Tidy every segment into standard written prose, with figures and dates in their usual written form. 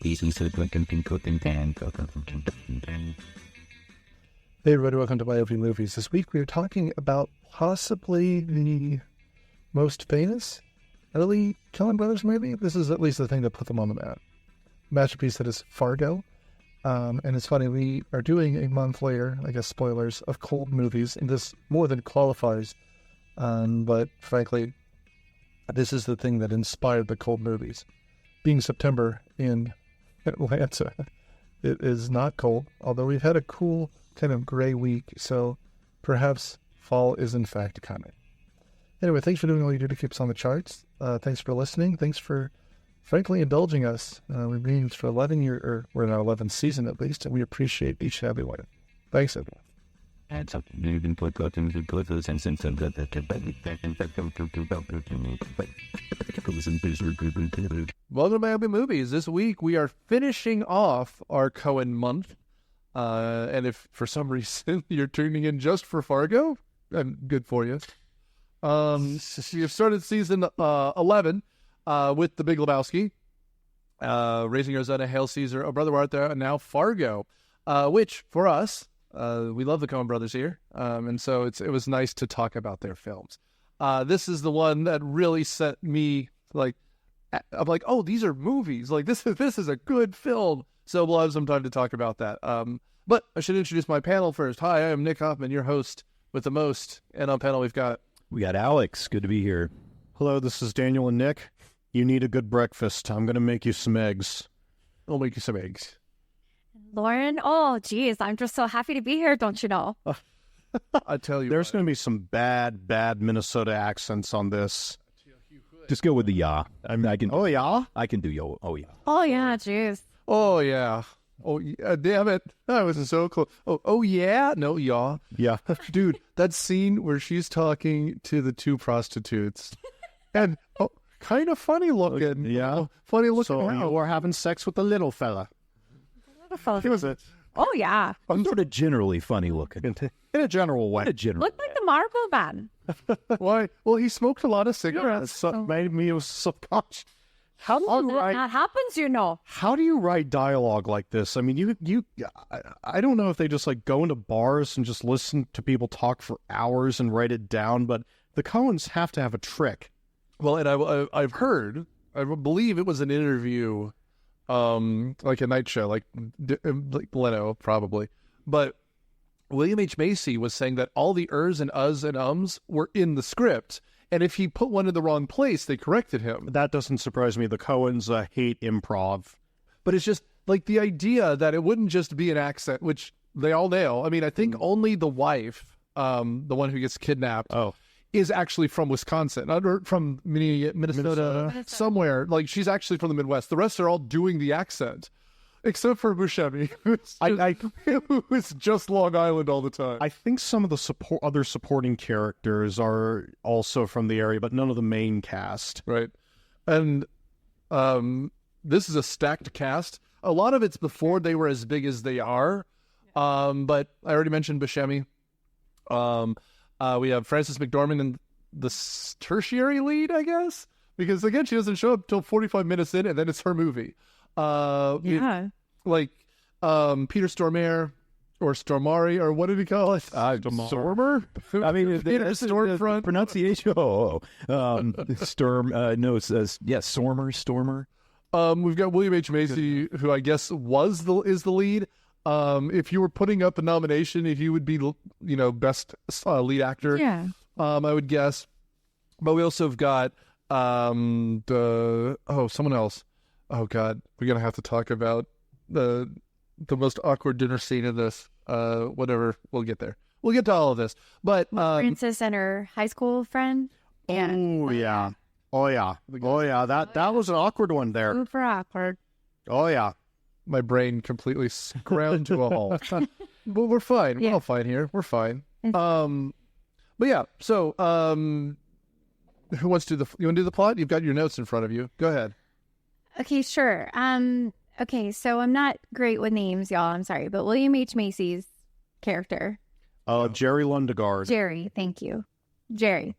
Hey everybody, welcome to Myopia Movies. This week we are talking about possibly the most famous early Coen Brothers movie. This is at least the thing that put them on the map. Masterpiece that is Fargo. And it's funny, we are doing a month later, I guess spoilers, of cold movies, and this more than qualifies. But frankly, this is the thing that inspired the cold movies. Being September in Atlanta, it is not cold, although we've had a cool kind of gray week, so perhaps fall is in fact coming. Anyway, thanks for doing all you do to keep us on the charts. Thanks for listening. Thanks for, frankly, indulging us. We've been for 11 years, or we're in our 11th season at least, and we appreciate each and every one. Thanks, everyone. Welcome to Myopia Movies. This week we are finishing off our Coen month. And if for some reason you're tuning in just for Fargo, good for you. You've started season 11 with The Big Lebowski, Raising Arizona, Hail Caesar, Oh Brother, Where Art Thou, and now Fargo, which for us, we love the Coen Brothers here, and so it was nice to talk about their films. This is the one that really set me I'm like, oh, these are movies. Like this is a good film. So we'll have some time to talk about that. But I should introduce my panel first. Hi, I am Nick Hoffman, your host with the most. And on panel, we got Alex. Good to be here. Hello, this is Daniel and Nick. You need a good breakfast. I'm going to make you some eggs. I'll make you some eggs. Lauren, oh, geez, I'm just so happy to be here, don't you know? I tell you, there's going to be some bad Minnesota accents on this. Just go with the ya. I can. Oh, yeah? I can do yo. Oh, yeah. Oh, yeah, geez. Oh, yeah. Oh, yeah, damn it. I was so close. Oh, yeah? No, yeah. Yeah. Dude, that scene where she's talking to the two prostitutes. And, kind of funny looking. Yeah. Funny looking. So you were having sex with the little fella. He was it. Oh, yeah. I'm sort of generally funny looking. In a general way. Looked like the Marvel Man. Why? Well, he smoked a lot of cigarettes. So made me subconscious. How do you write? That happens, you know. How do you write dialogue like this? I mean, I don't know if they just go into bars and just listen to people talk for hours and write it down, but the Coens have to have a trick. Well, and I've heard, I believe it was an interview, like a night show, like Leno probably, but William H. Macy was saying that all the ers and us and ums were in the script. And if he put one in the wrong place, they corrected him. That doesn't surprise me. The Coens hate improv. But it's just like the idea that it wouldn't just be an accent, which they all nail. I mean, I think only the wife, the one who gets kidnapped, is actually from Wisconsin, or from Minnesota, somewhere. Like, she's actually from the Midwest. The rest are all doing the accent. Except for Buscemi, who's just Long Island all the time. I think some of the other supporting characters are also from the area, but none of the main cast. Right. And this is a stacked cast. A lot of it's before they were as big as they are. But I already mentioned Buscemi. We have Frances McDormand in the tertiary lead, I guess. Because, again, she doesn't show up till 45 minutes in, and then it's her movie. Peter Stormare or Stormare, or what did he call it? Stormer? I mean, Peter Stormfront. Pronunciation. Stormer. We've got William H. Macy, who I guess is the lead. If you were putting up a nomination, he would be, best lead actor. Yeah. I would guess. But we also have got someone else. Oh God, we're gonna have to talk about the most awkward dinner scene in this. Whatever, we'll get there. We'll get to all of this. But Princess and her high school friend. Oh yeah. That was an awkward one there. Super awkward. Oh yeah. My brain completely ground to a halt. But we're fine. Yeah. We're all fine here. We're fine. But yeah. So who wants to do you want to do the plot? You've got your notes in front of you. Go ahead. Okay, sure. Okay, so I'm not great with names, y'all. I'm sorry, but William H. Macy's character. Jerry Lundegaard. Jerry, thank you. Jerry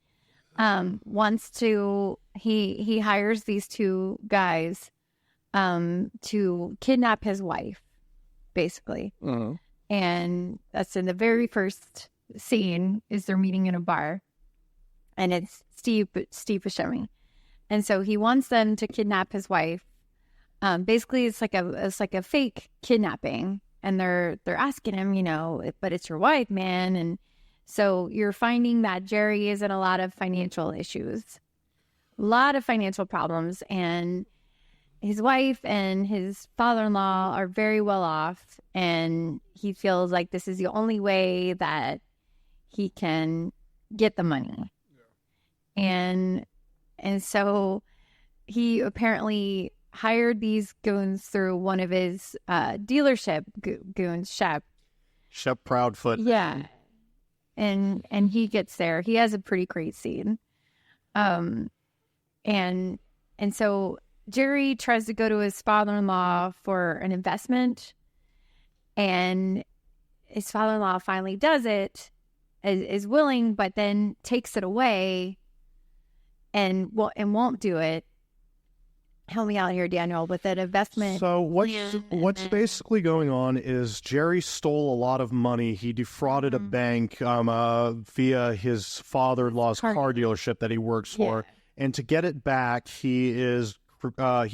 wants to. He hires these two guys to kidnap his wife, basically. And that's in the very first scene. Is they're meeting in a bar, and it's Steve Buscemi, and so he wants them to kidnap his wife. Basically, it's like a fake kidnapping, and they're asking him, but it's your wife, man. And so you're finding that Jerry is in a lot of financial issues, a lot of financial problems, and his wife and his father-in-law are very well off, and he feels like this is the only way that he can get the money. And so he apparently hired these goons through one of his dealership goons, Shep Proudfoot. Yeah. And he gets there. He has a pretty great scene. And so Jerry tries to go to his father-in-law for an investment, and his father-in-law finally does it, is willing, but then takes it away and won't do it. Help me out here, Daniel, with that investment. So what's basically going on is Jerry stole a lot of money. He defrauded a bank via his father-in-law's car dealership that he works for. And to get it back, he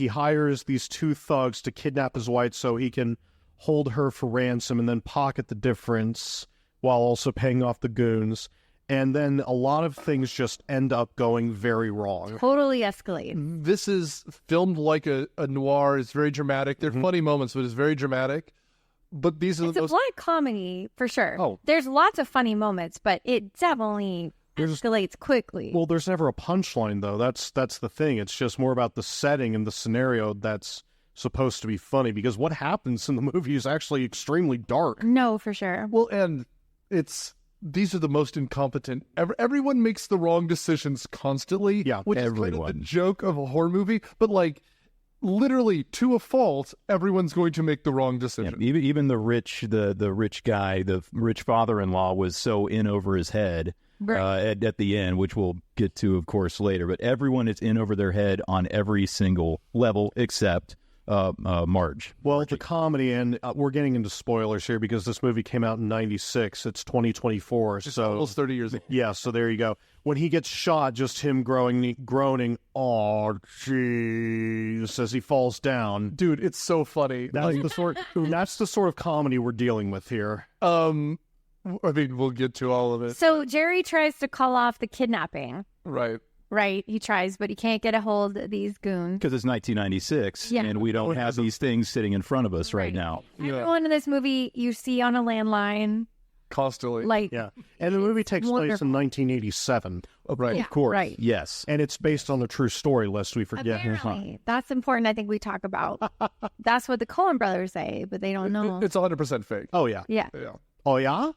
hires these two thugs to kidnap his wife so he can hold her for ransom and then pocket the difference while also paying off the goons. And then a lot of things just end up going very wrong. Totally escalate. This is filmed like a noir. It's very dramatic. There are funny moments, but it's very dramatic. But these are It's a black comedy, for sure. Oh. There's lots of funny moments, but it definitely escalates quickly. Well, there's never a punchline, though. That's the thing. It's just more about the setting and the scenario that's supposed to be funny, because what happens in the movie is actually extremely dark. No, for sure. Well, and these are the most incompetent. Everyone makes the wrong decisions constantly. Yeah, which is kind of the joke of a horror movie. But literally to a fault, everyone's going to make the wrong decision. Yeah, even the rich guy, the rich father-in-law was so in over his head at the end, which we'll get to, of course, later. But everyone is in over their head on every single level except Marge. Well, the comedy, and we're getting into spoilers here because this movie came out in 96. It's 2024. So almost 30 years ago. Yeah, so there you go. When he gets shot, just him groaning, "Oh, jeez," as he falls down. Dude, it's so funny. That's the sort of comedy we're dealing with here. I mean, we'll get to all of it. So Jerry tries to call off the kidnapping. Right. He tries, but he can't get a hold of these goons. Because it's 1996, and we don't have these things sitting in front of us right now. Everyone in this movie you see on a landline. Constantly. And the movie takes place in 1987. Right. Of course. Right. Yes. And it's based on a true story, lest we forget. Apparently. That's important, I think we talk about. That's what the Coen Brothers say, but they don't know. It's 100% fake. Oh, yeah. Yeah. Oh, yeah?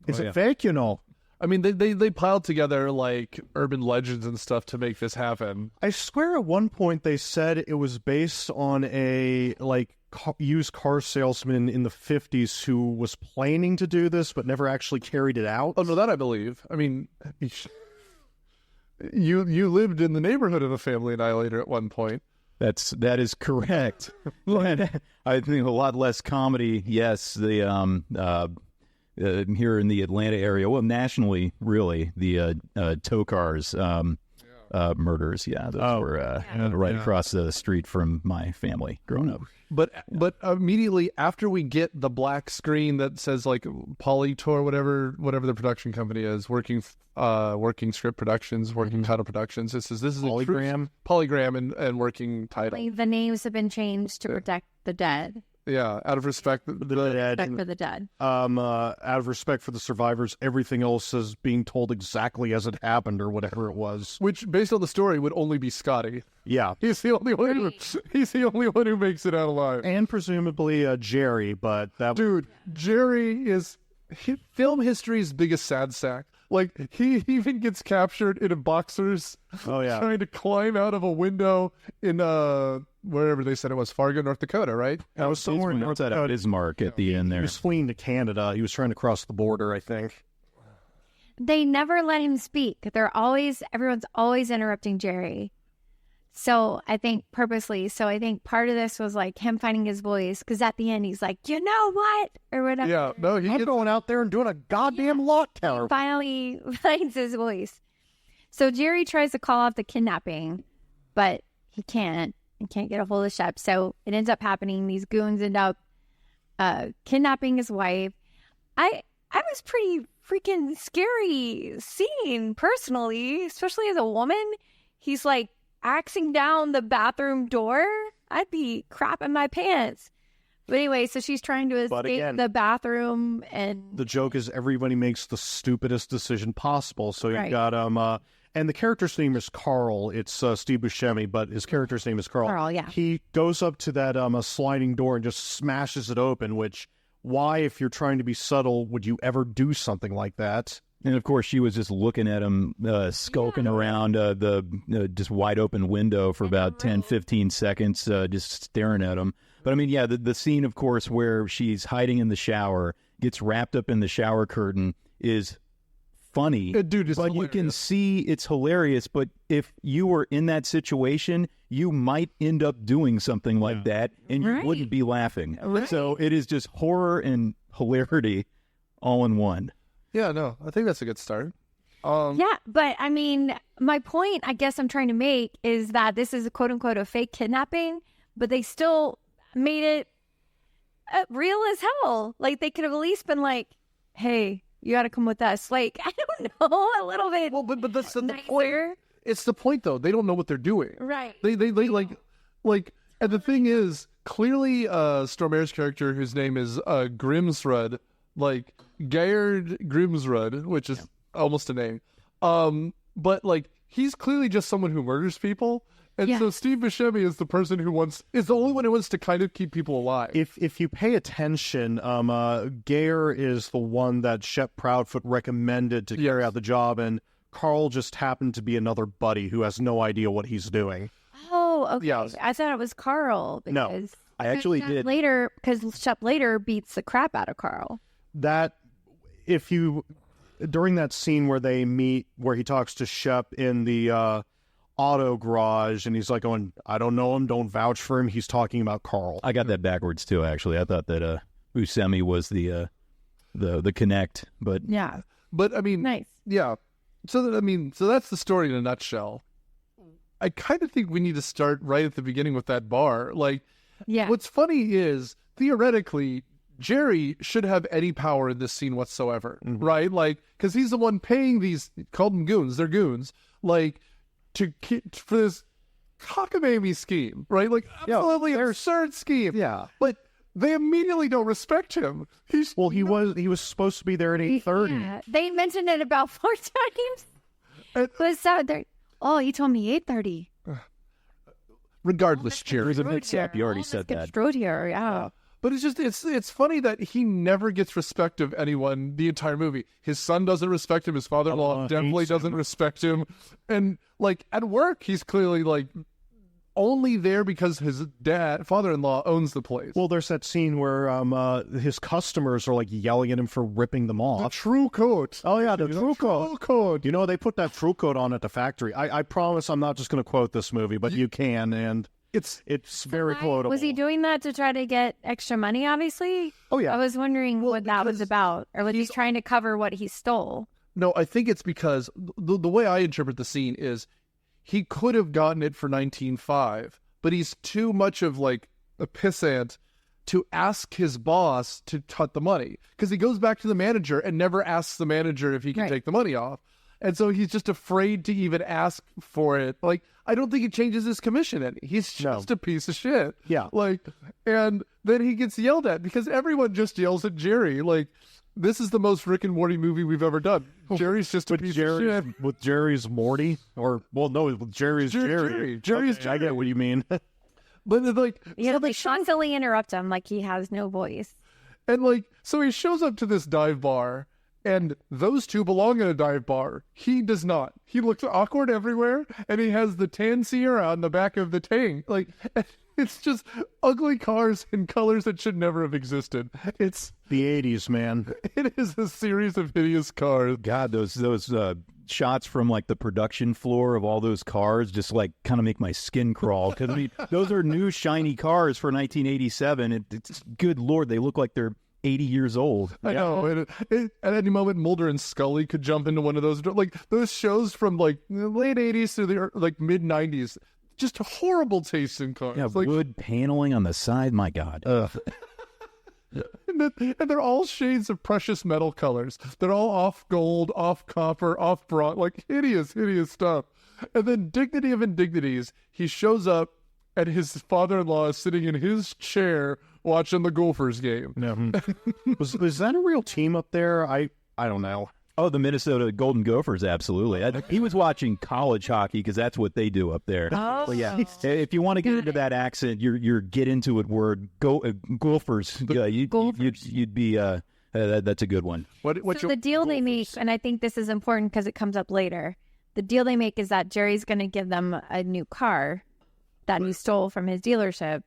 Is it fake, I mean, they piled together urban legends and stuff to make this happen. I swear at one point they said it was based on a used car salesman in the 50s who was planning to do this but never actually carried it out. Oh, no, that I believe. I mean, you lived in the neighborhood of a Family Annihilator at one point. That is correct. I think a lot less comedy. Yes, the here in the Atlanta area, well, nationally, really, the Tokars murders. Yeah, those were right across the street from my family growing up. But immediately after we get the black screen that says Polytor, whatever the production company is, working script productions, working title productions, it says this is Polygram and working title. The names have been changed to protect the dead. Yeah, out of respect for the dead. Out of respect for the survivors, everything else is being told exactly as it happened or whatever it was. Which, based on the story, would only be Scotty. Yeah, he's the only one. He's the only one who makes it out alive, and presumably Jerry. But Jerry is film history's biggest sad sack. He even gets captured in a boxers. Oh yeah, trying to climb out of a window in wherever they said it was, Fargo, North Dakota, right? That was somewhere north of Bismarck at the end there. He was fleeing to Canada. He was trying to cross the border, I think. They never let him speak. Everyone's always interrupting Jerry. So I think purposely. So I think part of this was like him finding his voice, because at the end he's like, you know what, or whatever. Yeah, no, I'm going out there and doing a goddamn lot tower. Finally finds his voice. So Jerry tries to call off the kidnapping, but he can't. He can't get a hold of Shep. So it ends up happening. These goons end up kidnapping his wife. I was pretty freaking scary scene personally, especially as a woman. He's like axing down the bathroom door. I'd be crapping my pants. But anyway, so she's trying to escape the bathroom, and the joke is everybody makes the stupidest decision possible. So you've Right. got and the character's name is Carroll. It's Steve Buscemi, but his character's name is Carroll. Carroll, yeah. He goes up to that a sliding door and just smashes it open, which why, if you're trying to be subtle, would you ever do something like that? And of course, she was just looking at him, skulking around the just wide open window for about 10, 15 seconds, just staring at him. But I mean, yeah, the scene, of course, where she's hiding in the shower, gets wrapped up in the shower curtain is funny. Dude, it's but you can see it's hilarious. But if you were in that situation, you might end up doing something like that, and you wouldn't be laughing. Right. So it is just horror and hilarity all in one. Yeah, no, I think that's a good start. yeah, but I mean, my point, I guess I'm trying to make is that this is a quote unquote a fake kidnapping, but they still made it real as hell. Like they could have at least been like, "Hey, you got to come with us." Like I don't know, a little bit. Well, but that's the point. nicer. It's the point, though. They don't know what they're doing. Right. They like, and the thing is, clearly, Stormare's character, whose name is Grimsrud, like Geird Grimsrud, which is almost a name. But like, he's clearly just someone who murders people. And Yeah. so Steve Buscemi is the person who is the only one who wants to kind of keep people alive. If you pay attention, Geir is the one that Shep Proudfoot recommended to carry out the job, and Carl just happened to be another buddy who has no idea what he's doing. Oh, okay. Yeah. I thought it was Carl No, because I actually did. later because Shep later beats the crap out of Carl. That if you during that scene where they meet, where he talks to Shep in the auto garage, and he's like going, "I don't know him, don't vouch for him." He's talking about Carl. I got that backwards too. Actually, I thought that Buscemi was the connect, but Yeah. But I mean, Nice. yeah. So that's the story in a nutshell. I kind of think we need to start right at the beginning with that bar. Like, Yeah. what's funny is, theoretically, Jerry should have any power in this scene whatsoever, right? Like, because he's the one paying these, call them goons, they're goons, like, for this cockamamie scheme, right? Like, absolutely absurd scheme. Yeah. But they immediately don't respect him. He was supposed to be there at 8:30. Yeah. They mentioned it about 4 times. And- It was 7:30. Oh, you told me 8:30. Regardless, Jerry. there's a mix-up. You already said that. Here, yeah. But it's just, it's funny that he never gets respect of anyone the entire movie. His son doesn't respect him. His father-in-law definitely doesn't respect him. And, like, at work, he's clearly, like, only there because his father-in-law owns the place. Well, there's that scene where his customers are like yelling at him for ripping them the off. true coat. Oh yeah, the True coat. You know, they put that true coat on at the factory. I promise I'm not just going to quote this movie, but you can, and it's very quotable. Was he doing that to try to get extra money, obviously? Oh yeah. I was wondering what that was because about. Or was he trying to cover what he stole? No, I think it's because the way I interpret the scene is he could have gotten it for 19.5, but he's too much of like a pissant to ask his boss to cut the money, because he goes back to the manager and never asks the manager if he can take the money off. And so he's just afraid to even ask for it. Like, I don't think it changes his commission any. He's just a piece of shit. Yeah. Like, and then he gets yelled at because everyone just yells at Jerry. Like, this is the most Rick and Morty movie we've ever done. Jerry's just a piece of shit. With Jerry's Morty, with Jerry's Jerry. Jerry's Okay, I get what you mean. But it's like, Yeah, so they constantly interrupt him like he has no voice. and like, so he shows up to this dive bar, and those two belong in a dive bar. He does not. He looks awkward everywhere, and he has the tan Sierra on the back of the tank. Like, it's just ugly cars in colors that should never have existed. The 80s, man. It is a series of hideous cars. God, those shots from like the production floor of all those cars just like kind of make my skin crawl, because I mean those are new shiny cars for 1987. It's good Lord, they look like they're 80 years old. I know. At any moment, Mulder and Scully could jump into one of those. Like those shows from like the late 80s to the like mid 90s. Just horrible taste in cars. Yeah, like, wood paneling on the side. My God. and they're all shades of precious metal colors. They're all off gold, off copper, off bronze. Like hideous, hideous stuff. And then dignity of indignities. He shows up and his father-in-law is sitting in his chair watching the Gophers game. Was that a real team up there? I don't know. Oh, the Minnesota Golden Gophers, absolutely. He was watching college hockey because that's what they do up there. Oh, But yeah, if you want to get into that accent, you're get into it word Gophers. Yeah, you'd be that's a good one. So the deal they make, and I think this is important because it comes up later. The deal they make is that Jerry's going to give them a new car that he stole from his dealership,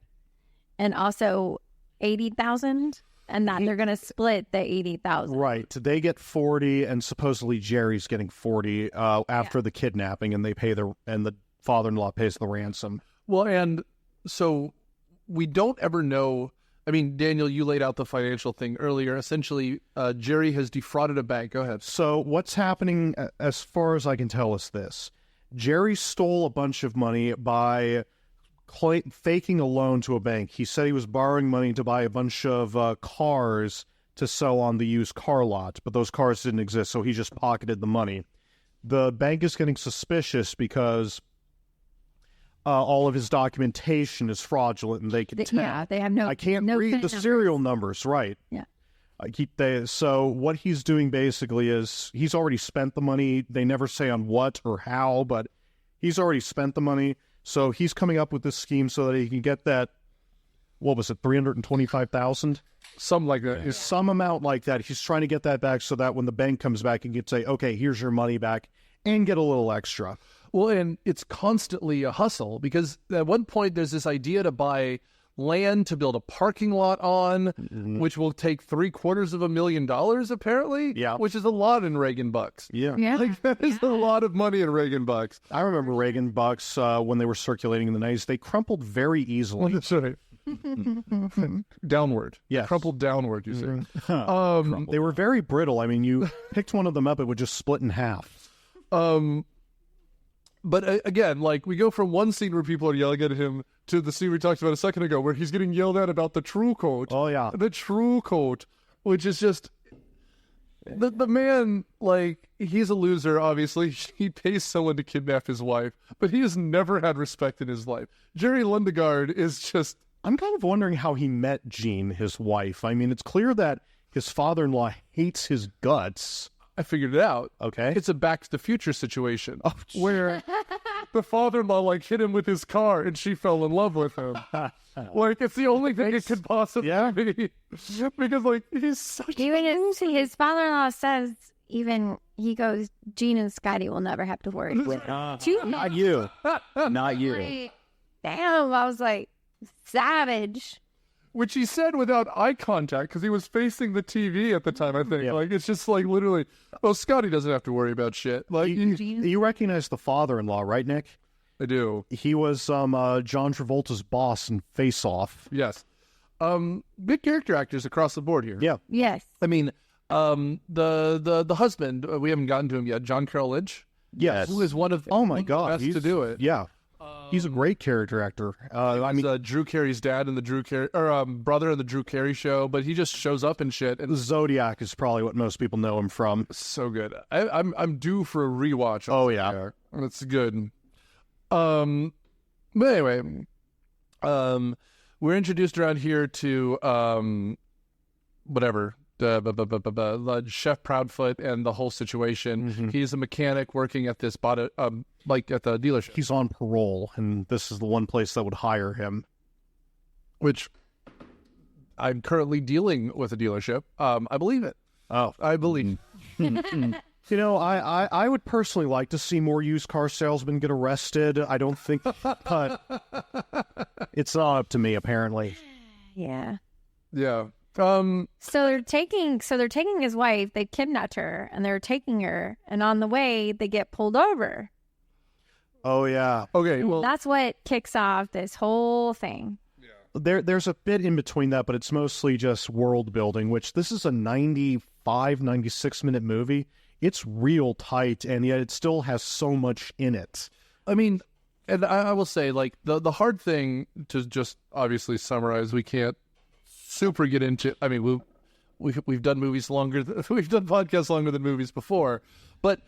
and also $80,000. And that they're going to split the $80,000. Right. They get 40, and supposedly Jerry's getting 40 after the kidnapping, and the father-in-law pays the ransom. Well, and so we don't ever know. I mean, Daniel, you laid out the financial thing earlier. Essentially, Jerry has defrauded a bank. Go ahead. So what's happening, as far as I can tell, is this. Jerry stole a bunch of money by faking a loan to a bank. He said he was borrowing money to buy a bunch of cars to sell on the used car lot, but those cars didn't exist, so he just pocketed the money. The bank is getting suspicious because all of his documentation is fraudulent, and they can tell. Yeah, they have no. I can't read the serial numbers, right? Yeah. So what he's doing basically is he's already spent the money. They never say on what or how, but he's already spent the money. So he's coming up with this scheme so that he can get that, what was it, $325,000? Something like that. Some amount like that. He's trying to get that back so that when the bank comes back, he can say, okay, here's your money back, and get a little extra. Well, and it's constantly a hustle because at one point there's this idea to buy land to build a parking lot on, which will take $750,000 apparently. Yeah. Which is a lot in Reagan bucks. Yeah. Like that is a lot of money in Reagan bucks. I remember Reagan bucks when they were circulating in the 90s. They crumpled very easily. That's right. Downward. Yes. Crumpled downward, you say. They were very brittle. I mean, you picked one of them up, it would just split in half. But again, like we go from one scene where people are yelling at him to the scene we talked about a second ago where he's getting yelled at about the true coat. Oh, yeah. The true coat, which is just... The man, like, he's a loser, obviously. He pays someone to kidnap his wife, but he has never had respect in his life. Jerry Lundegaard is just... I'm kind of wondering how he met Jean, his wife. I mean, it's clear that his father-in-law hates his guts. I figured it out. Okay. It's a Back to the Future situation where the father-in-law like hit him with his car and she fell in love with him. Like it's the only thing it could possibly be. Because like he's such Even his father-in-law says, even he goes, Gene and Scotty will never have to worry. Not you. Not you. Like, damn, I was like, savage. which he said without eye contact because he was facing the TV at the time, I think. Yeah. Like, it's just like literally, well, Scotty doesn't have to worry about shit. Like, You recognize the father-in-law, right, Nick? I do. He was John Travolta's boss in Face Off. Yes. Big character actors across the board here. Yeah. Yes. I mean, the husband, we haven't gotten to him yet, John Carroll Lynch. Yes. Who is one of Oh my God, best to do it. Yeah. He's a great character actor. I mean, Drew Carey's dad in the Drew Carey, or brother in the Drew Carey show, but he just shows up and shit. And Zodiac is probably what most people know him from. so good. I'm due for a rewatch. Oh, yeah. It's good. But anyway, we're introduced around here to whatever. Chef Proudfoot and the whole situation. Mm-hmm. He's a mechanic working at this like at the dealership. He's on parole, and this is the one place that would hire him. Which I'm currently dealing with a delership. I believe it. Oh. I believe. You know, I would personally like to see more used car salesmen get arrested. I don't think, but it's not up to me, apparently. Yeah. Yeah. So they're taking his wife. They kidnapped her, and they're taking her. And on the way, they get pulled over. Oh yeah. Okay, well, That's what kicks off this whole thing. There's a bit in between that, but it's mostly just world building, which this is a 96 minute movie. It's real tight, and yet it still has so much in it. I mean, and I will say, like, the hard thing to just obviously summarize, we can't super get into. I mean, we've done movies longer, we've done podcasts longer than movies before, but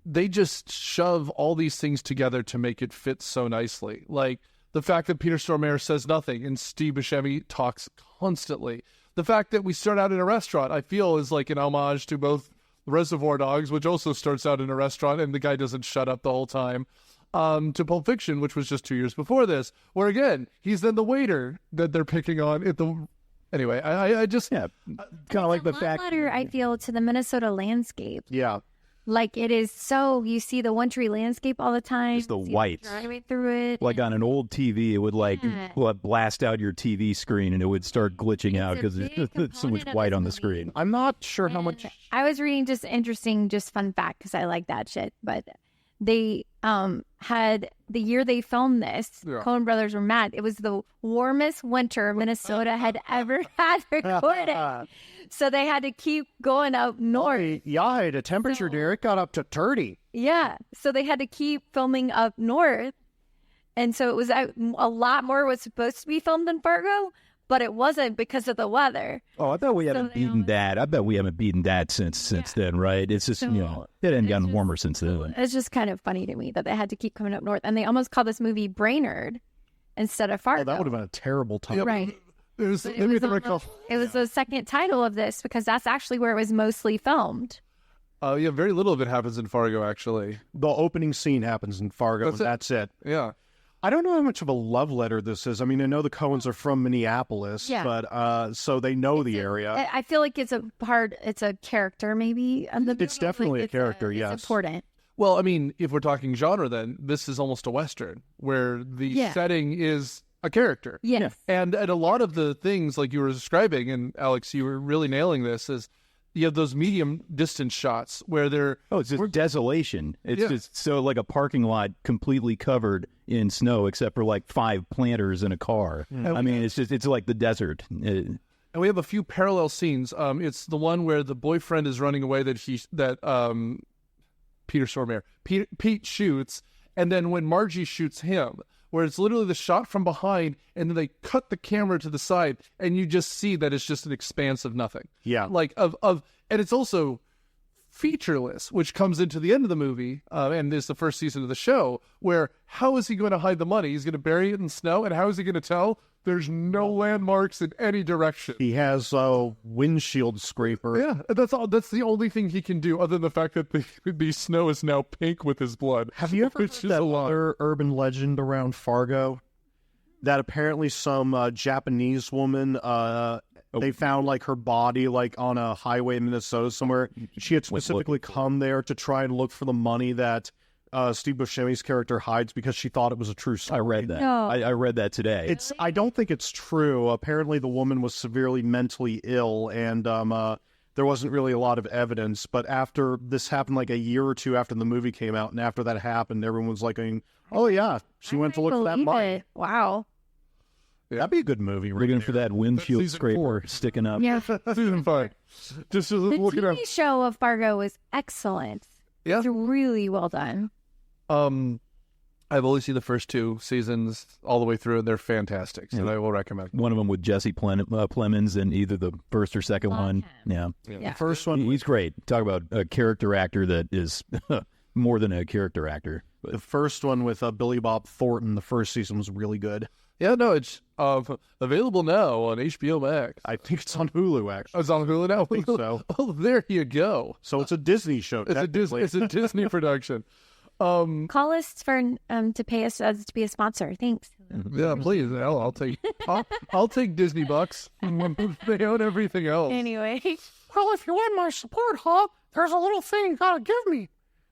they just shove all these things together to make it fit so nicely. Like the fact that Peter Stormare says nothing and Steve Buscemi talks constantly. The fact that we start out in a restaurant, I feel, is like an homage to both Reservoir Dogs, which also starts out in a restaurant and the guy doesn't shut up the whole time, to Pulp Fiction, which was just 2 years before this, where again, he's then the waiter that they're picking on at the... Anyway, I just... Yeah, kind of like the fact... letter, I feel, to the Minnesota landscape. Yeah. Like, it is so... You see the one tree landscape all the time. Just the You see whites. driving through it. Like on an old TV, it would blast out your TV screen and it would start glitching out because big there's so much component of white this on the movie. screen. I'm not sure how much... I was reading just interesting, just fun fact, because I like that shit. But they had the year they filmed this, Coen Brothers were mad. It was the warmest winter Minnesota had ever had recorded. So they had to keep going up north. Yeah, the temperature there, it got up to 30. Yeah. So they had to keep filming up north. And so it was a lot more was supposed to be filmed in Fargo, but it wasn't because of the weather. Oh, I bet we haven't they beaten always- that. I bet we haven't beaten that since then, right? It's just, So- it hadn't gotten just- warmer since then. It's just kind of funny to me that they had to keep coming up north. And they almost called this movie Brainerd instead of Fargo. Oh, that would have been a terrible time. Right. It was, But let me recall. it was the second title of this because that's actually where it was mostly filmed. Yeah, very little of it happens in Fargo, actually. The opening scene happens in Fargo, That's it. and that's it. Yeah. I don't know how much of a love letter this is. I mean, I know the Coens are from Minneapolis, Yeah. but so they know the area. I feel like it's a character maybe. It's definitely a character, yes. It's important. Well, I mean, if we're talking genre, then this is almost a Western where the setting is a character. Yes. And a lot of the things like you were describing, and Alex, you were really nailing this, is you have those medium distance shots where they're... Oh, it's just desolation. It's Yeah. just so like a parking lot completely covered in snow except for like 5 planters in a car. I mean, it's like the desert. And we have a few parallel scenes. It's the one where the boyfriend is running away that Peter Stormare, Pete shoots, and then when Margie shoots him, where it's literally the shot from behind, and then they cut the camera to the side, and you just see that it's just an expanse of nothing. Yeah. Like and it's also featureless, which comes into the end of the movie, and is the first season of the show, where how is he going to hide the money? He's going to bury it in snow, and how is he going to tell? There's no landmarks in any direction. He has a windshield scraper. Yeah, that's all. That's the only thing he can do, other than the fact that the snow is now pink with his blood. Have you ever heard Which is that a lot. other urban legend around Fargo? That apparently some Japanese woman, they found like her body like on a highway in Minnesota somewhere. She had specifically come there to try and look for the money that Steve Buscemi's character hides because she thought it was a true story. I read that. No. I read that today. I don't think it's true. Apparently, the woman was severely mentally ill, and there wasn't really a lot of evidence. But after this happened, like a year or two after the movie came out, and after that happened, everyone was like, going, "Oh yeah, she went to look for that Believe money." it. Wow. That'd be a good movie. Right Looking there. for that windshield season scraper 4. sticking up. Yeah. Season 5. Just The looking TV at. show of Fargo is excellent. Yeah. It's really well done. I've only seen the first 2 seasons all the way through, and they're fantastic. So I will recommend. One of them with Jesse Plemons in either the first or second one. him. Yeah. Yeah. First one, He's great. Talk about a character actor that is more than a character actor. the first one with Billy Bob Thornton. The first season was really good. Yeah, no, it's available now on HBO Max. I think it's on Hulu actually. It's on Hulu now. I think so. Oh, there you go. So it's a Disney show. It's a Disney production. Call us for to pay us to be a sponsor. Thanks. Yeah, please. I'll take. I'll take Disney bucks. They own everything else. Anyway, Well, if you want my support, Hawk, there's a little thing you gotta give me.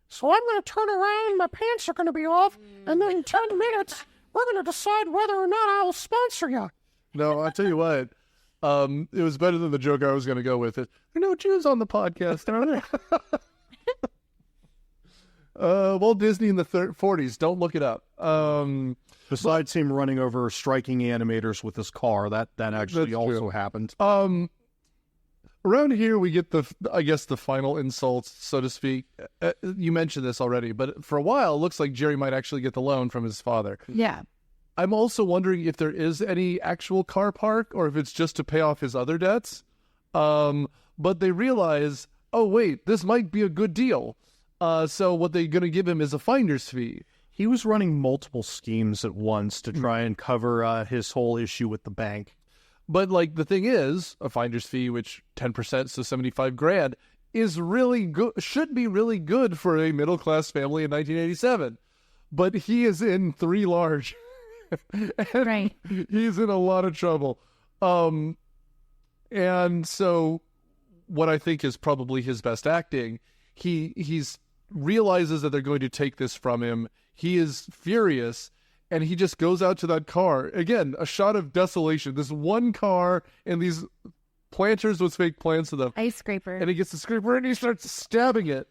So I'm gonna turn around, my pants are gonna be off, and then in 10 minutes, we're gonna decide whether or not I will sponsor you. No, I'll tell you what. It was better than the joke I was going to go with. It. There are no Jews on the podcast, are there? Walt Disney in the 40s. Don't look it up. Besides him running over striking animators with his car, that actually also happened. Around here, we get the final insults, so to speak. You mentioned this already, but for a while, it looks like Jerry might actually get the loan from his father. Yeah. I'm also wondering if there is any actual car park or if it's just to pay off his other debts. But they realize, oh, wait, this might be a good deal. So what they're going to give him is a finder's fee. He was running multiple schemes at once to try and cover his whole issue with the bank. But like the thing is, a finder's fee, which 10%, so $75,000, is really good. Should be really good for a middle class family in 1987. But he is in 3 large, Right. He's in a lot of trouble. And so, what I think is probably his best acting, he's realizes that they're going to take this from him. He is furious. And he just goes out to that car. Again, a shot of desolation. This one car and these planters with fake plants in them. Ice scraper. And he gets the scraper and he starts stabbing it.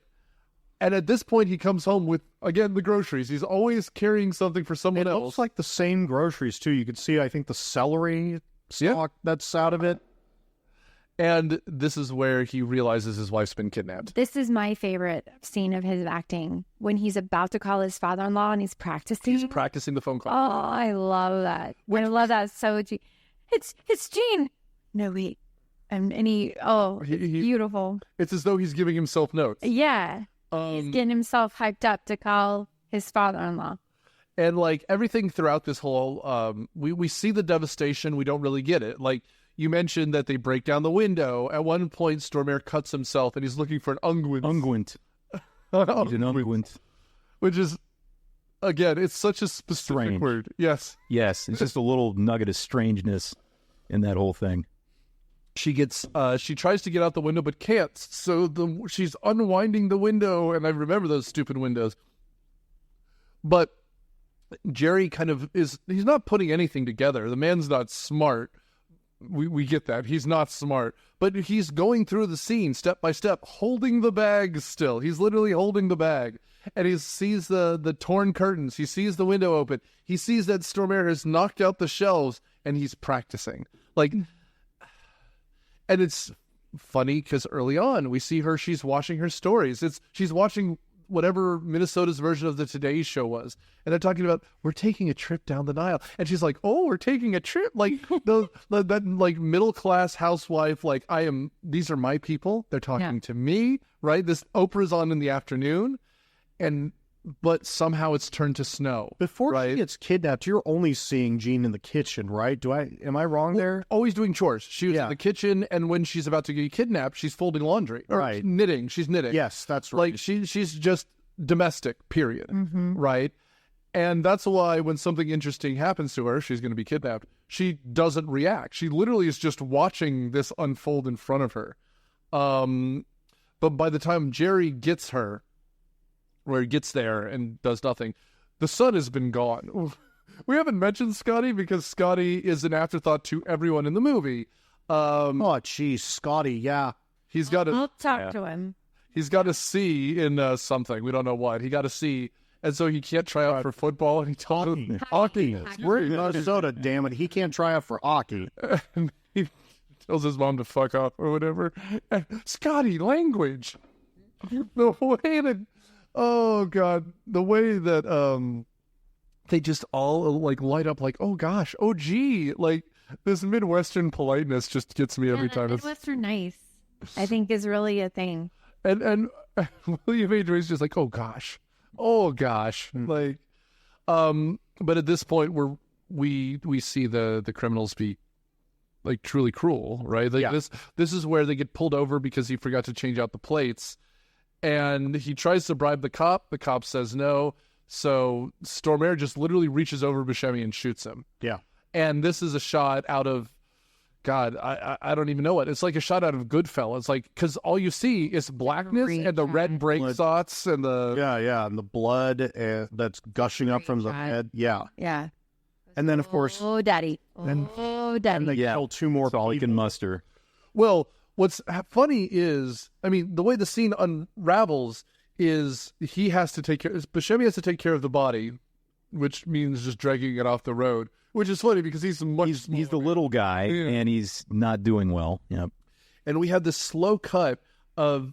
And at this point, he comes home with, again, the groceries. He's always carrying something for someone else. It looks like the same groceries, too. You can see, I think, the celery stalk that's out of it. And this is where he realizes his wife's been kidnapped. This is my favorite scene of his acting, when he's about to call his father-in-law and he's practicing. He's practicing the phone call. Oh, I love that. I love that so. It's Gene. No, wait. And he beautiful. It's as though he's giving himself notes. Yeah. He's getting himself hyped up to call his father-in-law. And like everything throughout this whole, we see the devastation. We don't really get it. Like, you mentioned that they break down the window. At one point, Stormare cuts himself, and he's looking for an unguent. Unguent. He's an unguent. Which is, again, it's such a specific Strange. word. Yes. Yes, it's just a little nugget of strangeness in that whole thing. She tries to get out the window, but can't. So she's unwinding the window, and I remember those stupid windows. But Jerry he's not putting anything together. The man's not smart. We get that. He's not smart. But he's going through the scene step by step, holding the bag still. He's literally holding the bag. And he sees the torn curtains. He sees the window open. He sees that Stormare has knocked out the shelves, and he's practicing. And it's funny because early on, we see her, she's watching her stories. She's watching whatever Minnesota's version of the Today Show was. And they're talking about, we're taking a trip down the Nile. And she's like, oh, we're taking a trip. Like, that like middle-class housewife, like, these are my people. They're talking to me, right? This Oprah's on in the afternoon. But somehow it's turned to snow. Before right? she gets kidnapped, you're only seeing Jean in the kitchen, right? Am I wrong there? Always doing chores. She was in the kitchen, and when she's about to get kidnapped, she's folding laundry. Or right. knitting. She's knitting. Yes, that's right. Like, she's just domestic, period. Mm-hmm. Right? And that's why when something interesting happens to her, she's going to be kidnapped, she doesn't react. She literally is just watching this unfold in front of her. But by the time Jerry gets her, where he gets there and does nothing, the sun has been gone. We haven't mentioned Scotty because Scotty is an afterthought to everyone in the movie. Oh, geez, Scotty, yeah. He's got I'll talk to him. He's got a C in something. We don't know what. He got a C, and so he can't try out for football. And he told him Hockey. We're in Minnesota, damn it. He can't try out for hockey. And he tells his mom to fuck off or whatever. And, Scotty, language. The way that... Oh, God. The way that they just all, like, light up like, oh, gosh, oh, gee. Like, this Midwestern politeness just gets me every time. Midwestern nice, I think, is really a thing. And William H. Macy's just like, oh, gosh. Oh, gosh. Like, but at this point, we see the criminals be, like, truly cruel, right? Like, this is where they get pulled over because he forgot to change out the plates. And he tries to bribe the cop. The cop says no. So Stormare just literally reaches over Buscemi and shoots him. Yeah. And this is a shot out of, God, I don't even know what. It's like a shot out of Goodfellas. Like, because all you see is blackness and the red brake spots and the... Yeah, and the blood that's gushing up from the head. Yeah. Yeah. And then, of course, Oh, daddy. and Daddy. they kill two more That's all he people. can muster. Well, what's funny is, I mean, the way the scene unravels is he has to take care. Buscemi has to take care of the body, which means just dragging it off the road. Which is funny because he's He's the little guy, and he's not doing well. Yep. And we have this slow cut of,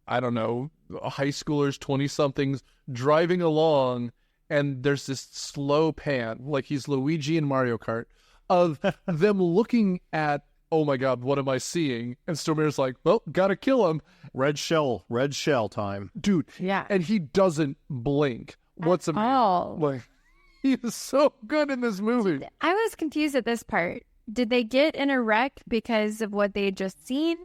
I don't know, high schoolers, 20-somethings driving along, and there's this slow pan, like he's Luigi in Mario Kart, of them looking at, oh my God, what am I seeing? And Stormare's like, well, gotta kill him. Red shell time. Dude. Yeah. And he doesn't blink. What's a all. like? He is so good in this movie. I was confused at this part. Did they get in a wreck because of what they had just seen?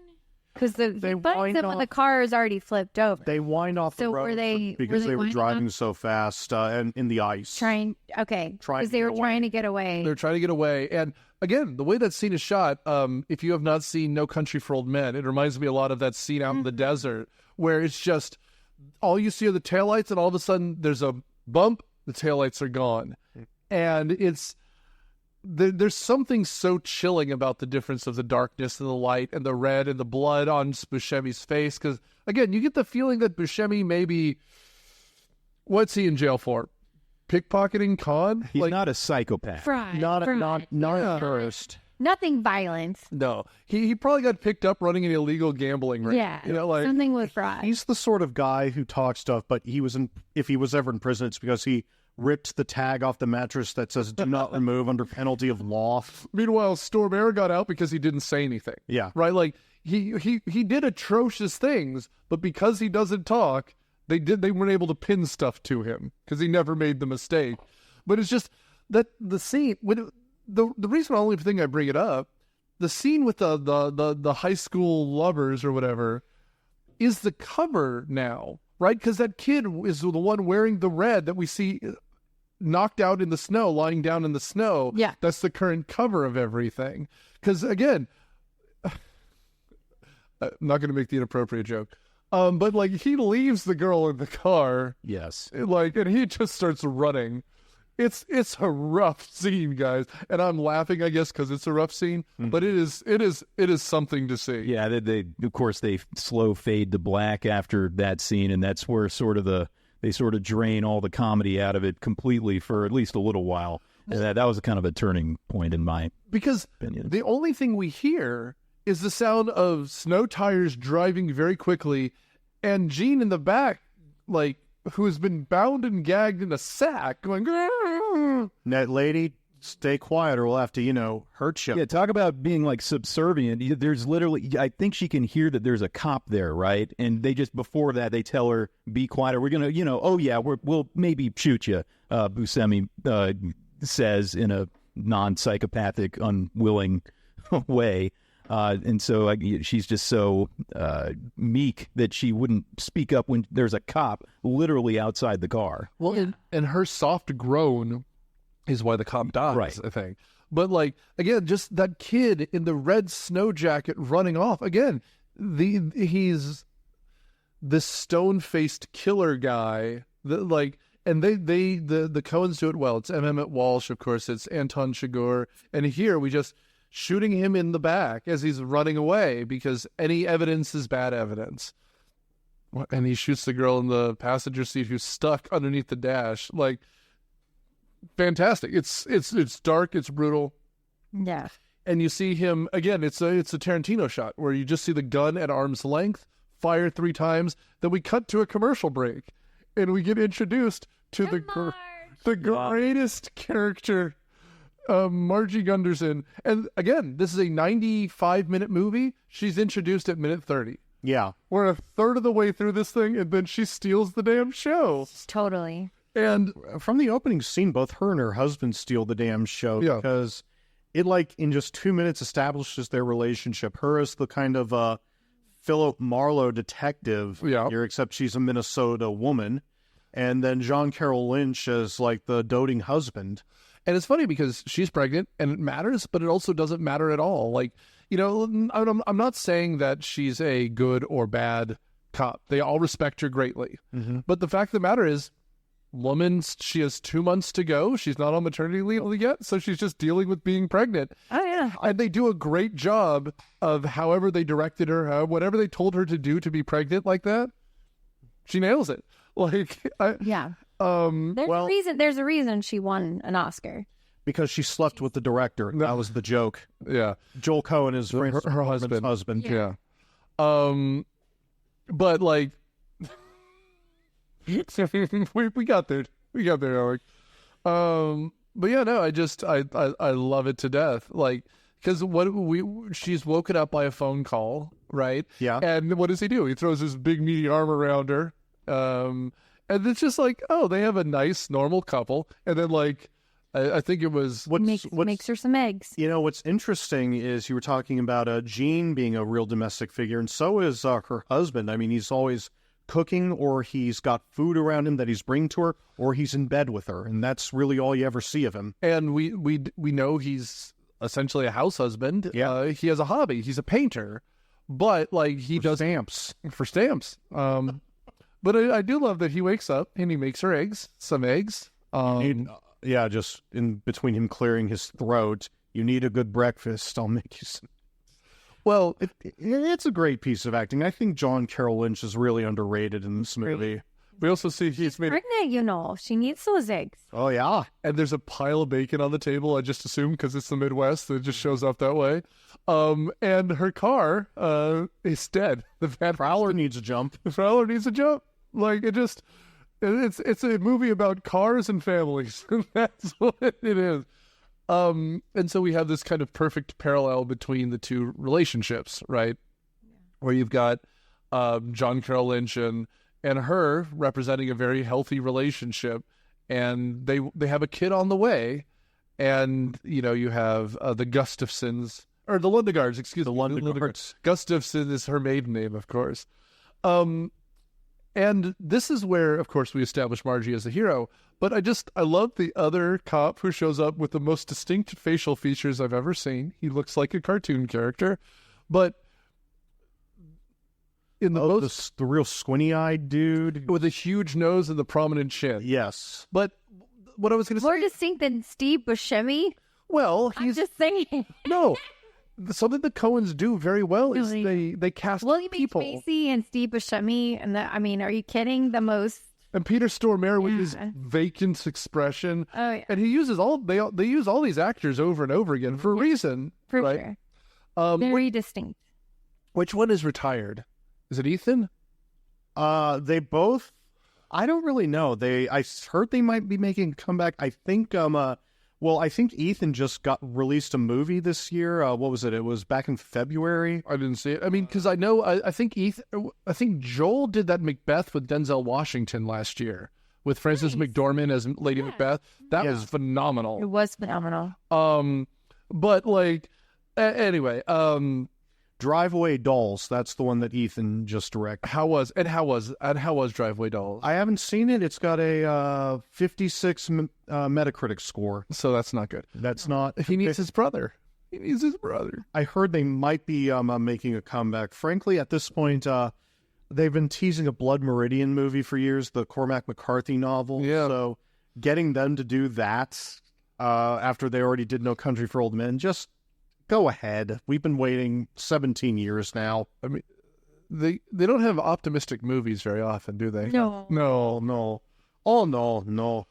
Because They he finds wind them when up- the car is already flipped over. They wind off the So road were they because they were winding driving up? so fast and in the ice. Trying Trying because to they get were away. trying to get away. They're trying to get away. And again, the way that scene is shot, if you have not seen No Country for Old Men, it reminds me a lot of that scene out in the desert where it's just all you see are the taillights, and all of a sudden there's a bump, the taillights are gone. And it's there's something so chilling about the difference of the darkness and the light and the red and the blood on Buscemi's face. Because, again, you get the feeling that Buscemi maybe, what's he in jail for? Pickpocketing, con? He's not a psychopath. Fraud. Not fraud. a tourist. Nothing violent. No. He probably got picked up running an illegal gambling ring. Yeah. You know, like, something with fraud. He's the sort of guy who talks stuff, but if he was ever in prison, it's because he ripped the tag off the mattress that says "Do not remove" under penalty of law. meanwhile, Stormare got out because he didn't say anything. Yeah. Right? Like, he did atrocious things, but because he doesn't talk, they weren't able to pin stuff to him because he never made the mistake. But it's just that the scene, the reason, only thing I bring it up, the scene with the high school lovers or whatever is the cover now, right? Because that kid is the one wearing the red that we see knocked out in the snow, lying down in the snow. Yeah. That's the current cover of everything. Because, again, I'm not going to make the inappropriate joke. But, like, he leaves the girl in the car, Yes. like, and he just starts running. It's a rough scene, guys. And I'm laughing, I guess, because it's a rough scene. But it is something to see. Yeah, they of course they slow fade to black after that scene, and that's where they sort of drain all the comedy out of it completely for at least a little while. And that was kind of a turning point in my Because opinion. the only thing we hear is the sound of snow tires driving very quickly, and Gene in the back, like, who has been bound and gagged in a sack, going, "Grrr." That lady, stay quiet or we'll have to, hurt you. Yeah, talk about being like subservient. There's literally, I think she can hear that there's a cop there, right? And they just, before that, they tell her, be quiet or we're going to, oh yeah, we'll maybe shoot you, Buscemi says in a non-psychopathic, unwilling way. And so she's just so meek that she wouldn't speak up when there's a cop literally outside the car. Well, and her soft groan is why the cop dies, Right. I think. But, like, again, just that kid in the red snow jacket running off. Again, he's this stone-faced killer guy that, like, and the Coens do it well. It's M. Emmett Walsh, of course. It's Anton Chigurh. And here we just shooting him in the back as he's running away because any evidence is bad evidence. And he shoots the girl in the passenger seat who's stuck underneath the dash. Like, fantastic. It's dark, it's brutal. Yeah. And you see him again, it's a Tarantino shot where you just see the gun at arm's length, fire 3 times, then we cut to a commercial break and we get introduced to the greatest character, Margie Gunderson. And again, this is a 95-minute movie. She's introduced at minute 30. Yeah. We're a third of the way through this thing, and then she steals the damn show. Totally. And From the opening scene, both her and her husband steal the damn show because it, like, in just 2 minutes establishes their relationship. Her as the kind of Philip Marlowe detective here, except she's a Minnesota woman. And then John Carroll Lynch as, like, the doting husband. And it's funny because she's pregnant and it matters, but it also doesn't matter at all. Like, I'm not saying that she's a good or bad cop. They all respect her greatly. Mm-hmm. But the fact of the matter is, woman, she has 2 months to go. She's not on maternity leave yet, so she's just dealing with being pregnant. Oh, yeah. And they do a great job of however they directed her, whatever they told her to do to be pregnant like that. She nails it. Like, There's a reason she won an Oscar. Because she slept with the director. That was the joke. Yeah. Joel Coen is her husband. Yeah. But like, we got there. We got there, Eric. But yeah, no, I love it to death. Like, because she's woken up by a phone call, right? Yeah. And what does he do? He throws his big meaty arm around her. And it's just like, oh, they have a nice normal couple. And then like, I think it was makes her some eggs. You know, what's interesting is you were talking about Jean being a real domestic figure, and so is her husband. I mean, he's always cooking, or he's got food around him that he's bringing to her, or he's in bed with her, and that's really all you ever see of him. And we know he's essentially a house husband. Yeah. He has a hobby. He's a painter, but like he does stamps. For stamps. But I do love that he wakes up and he makes her some eggs. Yeah, just in between him clearing his throat, you need a good breakfast. I'll make you some. Well, it's a great piece of acting. I think Carroll Lynch is really underrated in this movie. We also see she's made pregnant. You know, she needs those eggs. Oh yeah, and there's a pile of bacon on the table. I just assume because it's the Midwest, it just shows up that way. And her car is dead. The Prowler needs a jump. The Prowler needs a jump. Like it's a movie about cars and families. That's what it is. And so we have this kind of perfect parallel between the two relationships, right? Yeah. Where you've got Carroll Lynch and her representing a very healthy relationship, and they have a kid on the way, and you know you have the Gustafsons or the Lundegaards, excuse me, the Lundegaards. Gustafson is her maiden name, of course. And this is where, of course, we establish Margie as a hero. But I love the other cop who shows up with the most distinct facial features I've ever seen. He looks like a cartoon character. But in the the real squinty-eyed dude. With a huge nose and the prominent chin. Yes. But what I was going to say... More distinct than Steve Buscemi? Well, I'm just saying. No. Something the Coens do very well is they cast people. Macy and Steve Buscemi, and are you kidding? The most. And Peter Stormare with his vacant expression. Oh yeah. And he uses they use all these actors over and over again for a reason. For right? sure. Very distinct. Which one is retired? Is it Ethan? They both. I don't really know. I heard they might be making a comeback. I think I think Ethan just released a movie this year. What was it? It was back in February. I didn't see it. I mean, because I know, I think Joel did that Macbeth with Denzel Washington last year with Frances McDormand as Lady Macbeth. That was phenomenal. It was phenomenal. But like, anyway, Drive-Away Dolls. That's the one that Ethan just directed. How was Drive-Away Dolls? I haven't seen it. It's got a 56 Metacritic score. So that's not good. That's not. He needs his brother. He needs his brother. I heard they might be making a comeback. Frankly, at this point, they've been teasing a Blood Meridian movie for years, the Cormac McCarthy novel. Yeah. So getting them to do that after they already did No Country for Old Men, just go ahead. We've been waiting 17 years now. I mean, they don't have optimistic movies very often, do they? No. Oh, no.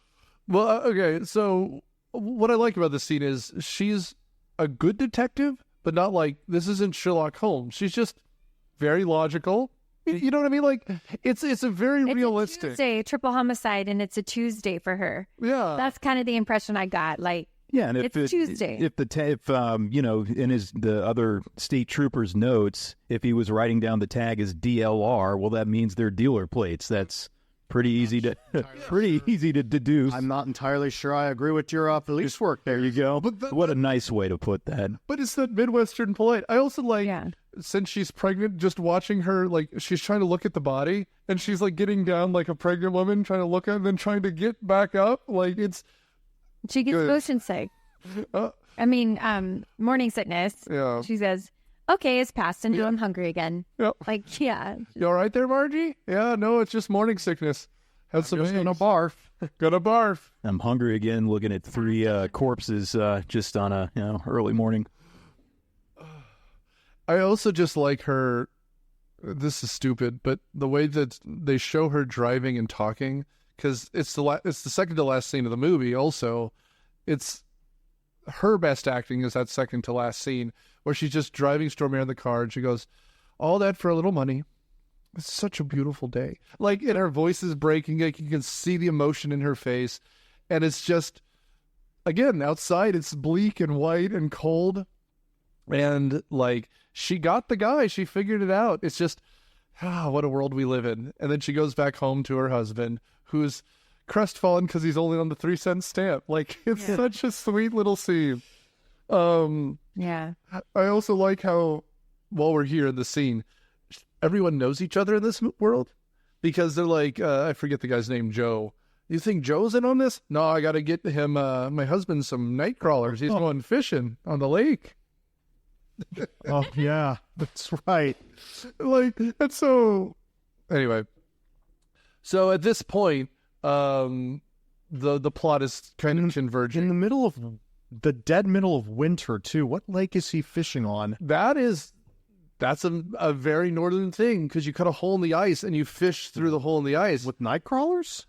Well, okay, so what I like about this scene is she's a good detective, but not like, this isn't Sherlock Holmes. She's just very logical. You know what I mean? Like, it's a very realistic. It's a Tuesday, triple homicide, and it's a Tuesday for her. Yeah. That's kind of the impression I got. Like, yeah, and it's Tuesday. If in the other state trooper's notes, if he was writing down the tag as DLR, well, that means they're dealer plates. That's pretty easy to deduce. I'm not entirely sure I agree with your police work. There you go. What a nice way to put that. But it's that midwestern polite. I also like, since she's pregnant, just watching her, like, she's trying to look at the body, and she's like getting down like a pregnant woman, trying to look at it, and then trying to get back up. Like, it's. She gets motion sick. Morning sickness. Yeah. She says, okay, it's passed and I'm hungry again. Yep. Like, yeah. You all right there, Margie? Yeah, no, it's just morning sickness. Have some Just eggs. gonna barf. Gonna barf. I'm hungry again, looking at 3 corpses just on a early morning. I also just like her. This is stupid, but the way that they show her driving and talking, because it's the second to last scene of the movie. Also, it's her best acting is that second to last scene where she's just driving Stormare in the car and she goes, "All that for a little money. It's such a beautiful day." Like, and her voice is breaking. Like, you can see the emotion in her face, and it's just, again, outside it's bleak and white and cold. And like, she got the guy, she figured it out. It's just, what a world we live in. And then she goes back home to her husband, who's crestfallen because he's only on the 3-cent stamp. Like, it's such a sweet little scene. Yeah. I also like how, while we're here in the scene, everyone knows each other in this world, because they're like, I forget the guy's name, Joe. You think Joe's in on this? No, I got to get him, my husband, some night crawlers. He's going fishing on the lake. Oh yeah, that's right. Like, that's so. Anyway, so at this point, the plot is kind of converging. In the middle of the dead middle of winter too. What lake is he fishing on? That's a very northern thing, because you cut a hole in the ice and you fish through the hole in the ice. With night crawlers?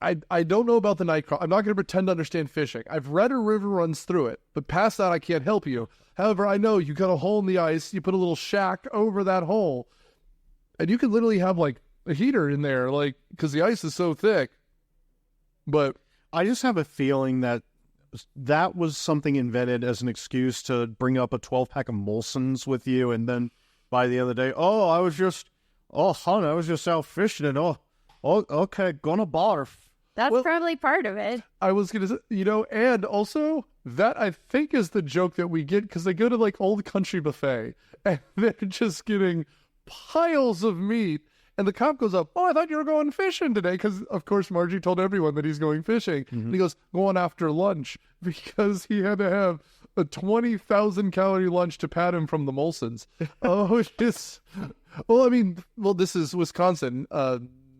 I don't know about the night crawl. I'm not going to pretend to understand fishing. I've read a river runs through it, but past that I can't help you. However, I know you cut a hole in the ice, you put a little shack over that hole, and you can literally have like a heater in there, like, because the ice is so thick. But I just have a feeling that was something invented as an excuse to bring up a 12-pack of Molson's with you, and then by the end of the day, I was just out fishing, and okay, gonna barf. That's probably part of it. I was going to say, and also that I think is the joke that we get, because they go to like Old Country Buffet and they're just getting piles of meat. And the cop goes up, "Oh, I thought you were going fishing today." Because, of course, Margie told everyone that he's going fishing. Mm-hmm. And he goes, "Going after lunch," because he had to have a 20,000-calorie lunch to pat him from the Molsons. This is Wisconsin.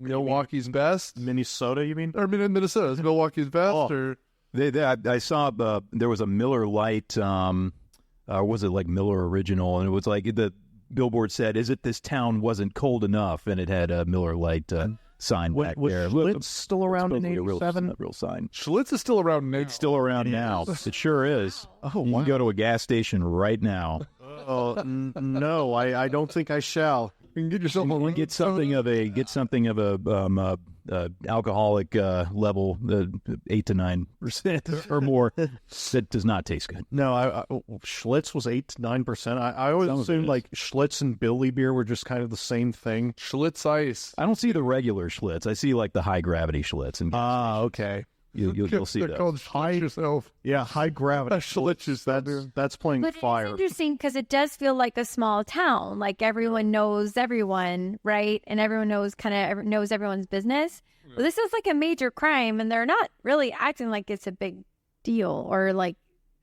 Milwaukee's best. Minnesota, you mean? Or Minnesota. Is Milwaukee's best? Or I saw there was a Miller Lite, was it like Miller Original? And it was like the billboard said, "Is it this town wasn't cold enough?" And it had a Miller Lite sign back there. Schlitz still around in 87? A real sign. Schlitz is still around now. It's still around now. It sure is. Oh, you can go to a gas station right now. No, I don't think I shall. You can get yourself get something of a alcoholic level 8 to 9% or more that does not taste good. No, Schlitz was 8 to 9%. I always assumed like Schlitz and Billy beer were just kind of the same thing. Schlitz ice. I don't see the regular Schlitz. I see like the high gravity Schlitz. Okay. You'll see They're that. called Schlitz yourself. Yeah, high gravity. Schlitz. That's playing But fire. it's interesting because it does feel like a small town. Like everyone knows everyone, right? And everyone knows knows everyone's business. Yeah. But this is like a major crime, and they're not really acting like it's a big deal, or like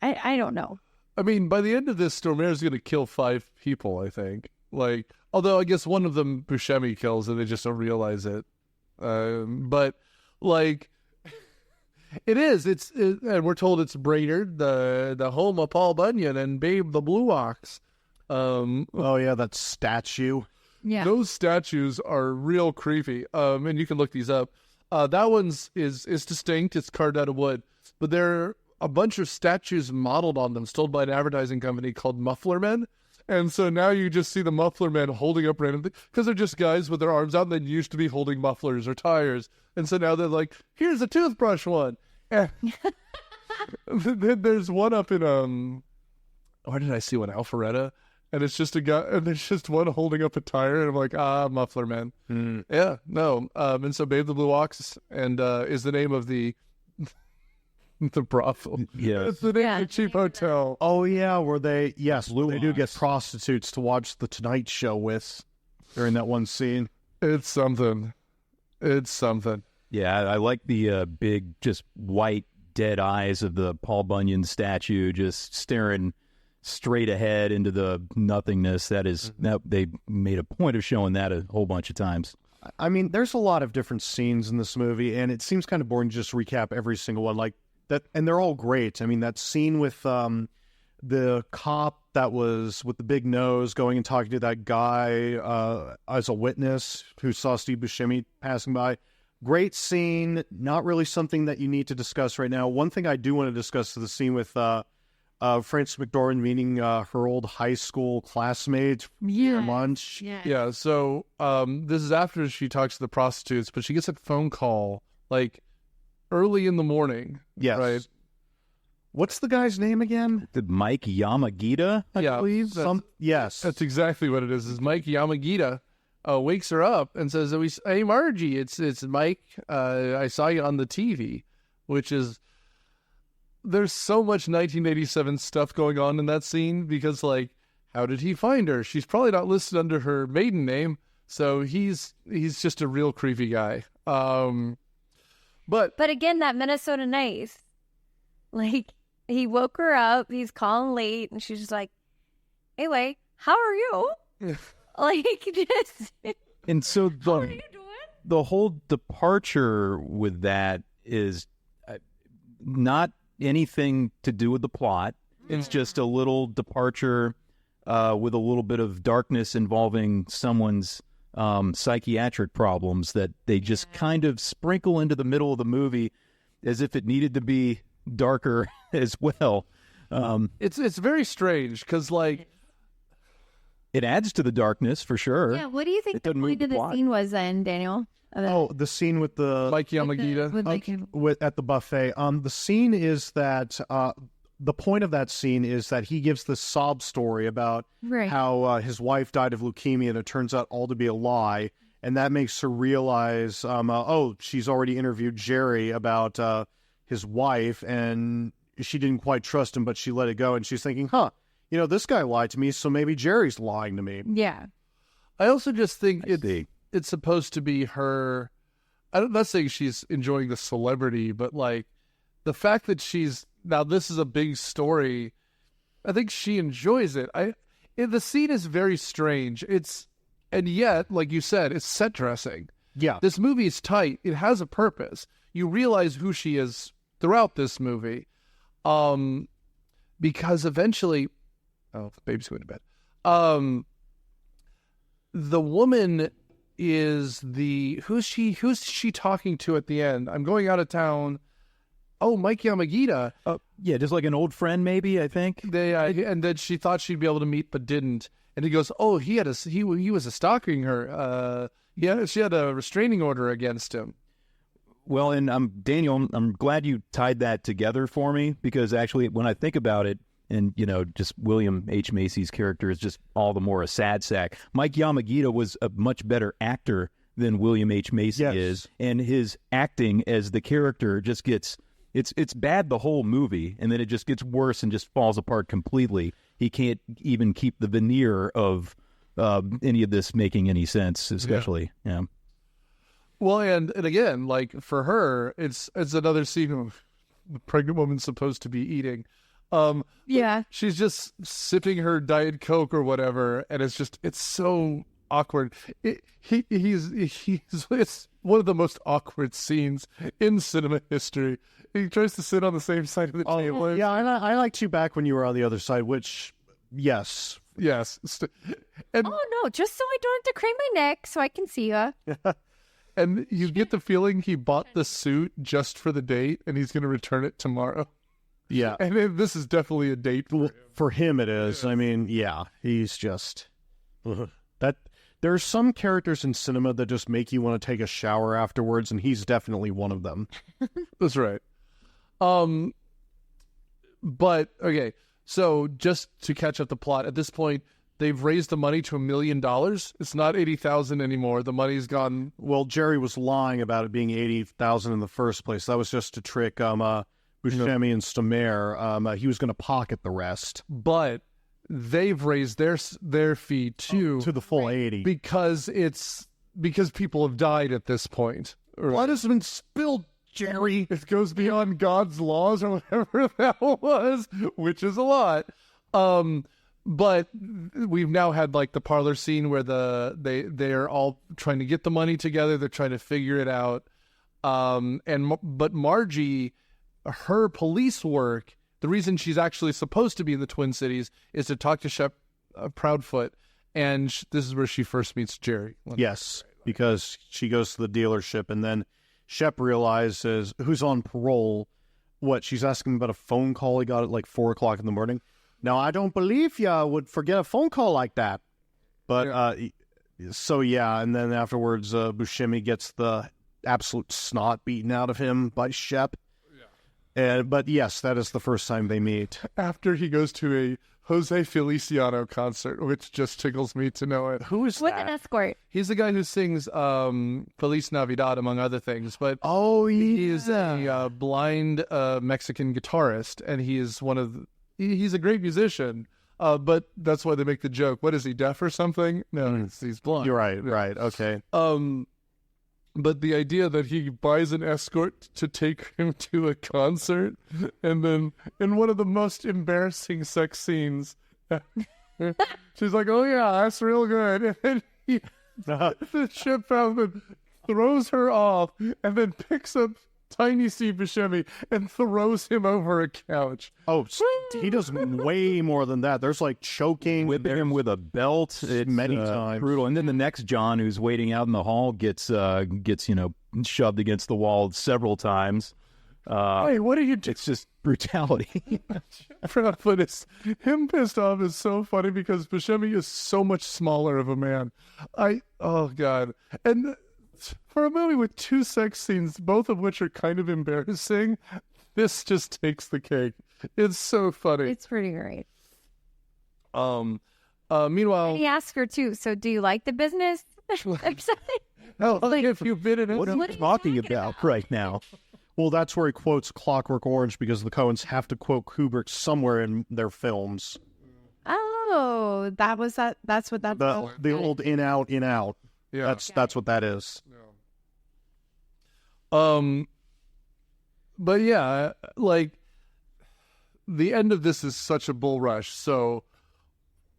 I don't know. I mean, by the end of this, Stormare is going to kill 5 people, I think. Like, although I guess one of them Buscemi kills, and they just don't realize it. But like. It is. And we're told it's Brainerd, the home of Paul Bunyan and Babe the Blue Ox. That statue. Yeah, those statues are real creepy. And you can look these up. That one's is distinct. It's carved out of wood, but there are a bunch of statues modeled on them, sold by an advertising company called Muffler Men. And so now you just see the Muffler Men holding up random things, because they're just guys with their arms out, and they used to be holding mufflers or tires. And so now they're like, "Here's a toothbrush one." And there's one up in where did I see one? Alpharetta, and it's just a guy, and there's just one holding up a tire, and I'm like, Muffler Man. Yeah, no. And so Babe the Blue Ox and is the name of the brothel. Yeah, it's the name of the cheap hotel. Oh yeah, where they do get prostitutes to watch the Tonight Show with during that one scene. It's something. Yeah, I like the big, just white, dead eyes of the Paul Bunyan statue, just staring straight ahead into the nothingness. That is, that they made a point of showing that a whole bunch of times. I mean, there's a lot of different scenes in this movie, and it seems kind of boring to just recap every single one like that. And they're all great. I mean, that scene with the cop that was with the big nose going and talking to that guy as a witness who saw Steve Buscemi passing by. Great scene. Not really something that you need to discuss right now. One thing I do want to discuss is the scene with Frances McDormand meeting her old high school classmates for lunch. Yeah, so this is after she talks to the prostitutes, but she gets a phone call like early in the morning. Yes. Right? What's the guy's name again? Did Mike Yamagita, I believe? Yes. That's exactly what it is Mike Yamagita wakes her up and says, "Hey, Margie, it's Mike. I saw you on the TV," which is, there's so much 1987 stuff going on in that scene because, like, how did he find her? She's probably not listed under her maiden name, so he's just a real creepy guy. But again, that Minnesota nice, like, he woke her up, he's calling late, and she's just like, "Anyway, how are you?" Like, just, And so how are you doing? the whole departure with that is not anything to do with the plot. It's just a little departure with a little bit of darkness involving someone's psychiatric problems that they just kind of sprinkle into the middle of the movie as if it needed to be darker as well. it's very strange because, like, It adds to the darkness for sure. Yeah, what do you think It the doesn't move point the of the plot. scene was then, Daniel? Oh, the scene with the Mike Yamagita. at the buffet. The scene is that the point of that scene is that he gives this sob story about Right. how his wife died of leukemia, and it turns out all to be a lie, and that makes her realize, she's already interviewed Jerry about his wife, and she didn't quite trust him, but she let it go, and she's thinking, this guy lied to me, so maybe Jerry's lying to me. Yeah. I also just think see. it's supposed to be her. I'm not saying she's enjoying the celebrity, but, like, the fact that now this is a big story, I think she enjoys it. The scene is very strange. And yet, like you said, it's set dressing. Yeah. This movie is tight. It has a purpose. You realize who she is throughout this movie, because eventually, the baby's going to bed. The woman is who's she talking to at the end? I'm going out of town. Oh, Mike Yamagita. Yeah, just like an old friend, maybe, I think. And then she thought she'd be able to meet, but didn't. And he goes, "Oh, he was stalking her. She had a restraining order against him." Well, and Daniel, I'm glad you tied that together for me, because actually when I think about it, and, just William H. Macy's character is just all the more a sad sack. Mike Yamagita was a much better actor than William H. Macy is, and his acting as the character just gets, it's bad the whole movie, and then it just gets worse and just falls apart completely. He can't even keep the veneer of any of this making any sense, especially. Yeah. Well, and again, like, for her, it's another scene of the pregnant woman's supposed to be eating. Yeah. She's just sipping her Diet Coke or whatever, and it's so awkward. It's one of the most awkward scenes in cinema history. He tries to sit on the same side of the table. Yeah, I liked you back when you were on the other side, which, yes. Yes. And, Oh, no, just so I don't have to crane my neck so I can see you. and you get the feeling he bought the suit just for the date, and he's going to return it tomorrow. Yeah. And this is definitely a date for him. For him it is. I mean, yeah, he's just... that. There are some characters in cinema that just make you want to take a shower afterwards, and he's definitely one of them. That's right. But, okay, so just to catch up the plot, at this point, they've raised the money to $1 million. It's not $80,000 anymore. The money's gone. Well, Jerry was lying about it being $80,000 in the first place. That was just to trick Buscemi and Stormare. He was going to pocket the rest. But they've raised their fee too to the full 80 because people have died at this point. Blood has been spilled, Jerry. It goes beyond God's laws or whatever that was, which is a lot. but we've now had like the parlor scene where they're all trying to get the money together. They're trying to figure it out. But Margie, her police work, the reason she's actually supposed to be in the Twin Cities is to talk to Shep Proudfoot, and this is where she first meets Jerry. Yes, because she goes to the dealership, and then Shep realizes, who's on parole, she's asking about a phone call he got at like 4 o'clock in the morning. Now, I don't believe ya would forget a phone call like that. But, and then afterwards, Buscemi gets the absolute snot beaten out of him by Shep. But yes, that is the first time they meet. After he goes to a Jose Feliciano concert, which just tickles me to know it. Who is With that? an escort. He's the guy who sings Feliz Navidad, among other things. But he is a blind Mexican guitarist, and he is he's a great musician. But that's why they make the joke. What is he, deaf or something? No, he's blind. You're right, right, okay. But the idea that he buys an escort to take him to a concert, and then in one of the most embarrassing sex scenes, she's like, "Oh yeah, that's real good," and then the Shep Proudfoot throws her off, and then picks up tiny Steve Buscemi and throws him over a couch. Oh, he does way more than that. There's like choking, whipping him with a belt. It's many times brutal. And then the next John, who's waiting out in the hall, gets shoved against the wall several times. Hey, what are you doing? It's just brutality. Proudfoot is him pissed off is so funny because Buscemi is so much smaller of a man. Oh god. And for a movie with 2 sex scenes, both of which are kind of embarrassing, this just takes the cake. It's so funny. It's pretty great. Meanwhile, And he asks her too, so do you like the business? Or something? hell, Like, if you've been in it, What are What you are you talking talking about about? right now? Well, that's where he quotes Clockwork Orange because the Coens have to quote Kubrick somewhere in their films. Oh, that's what that's The old in out. yeah. That's what that is. But yeah, like the end of this is such a bull rush. So,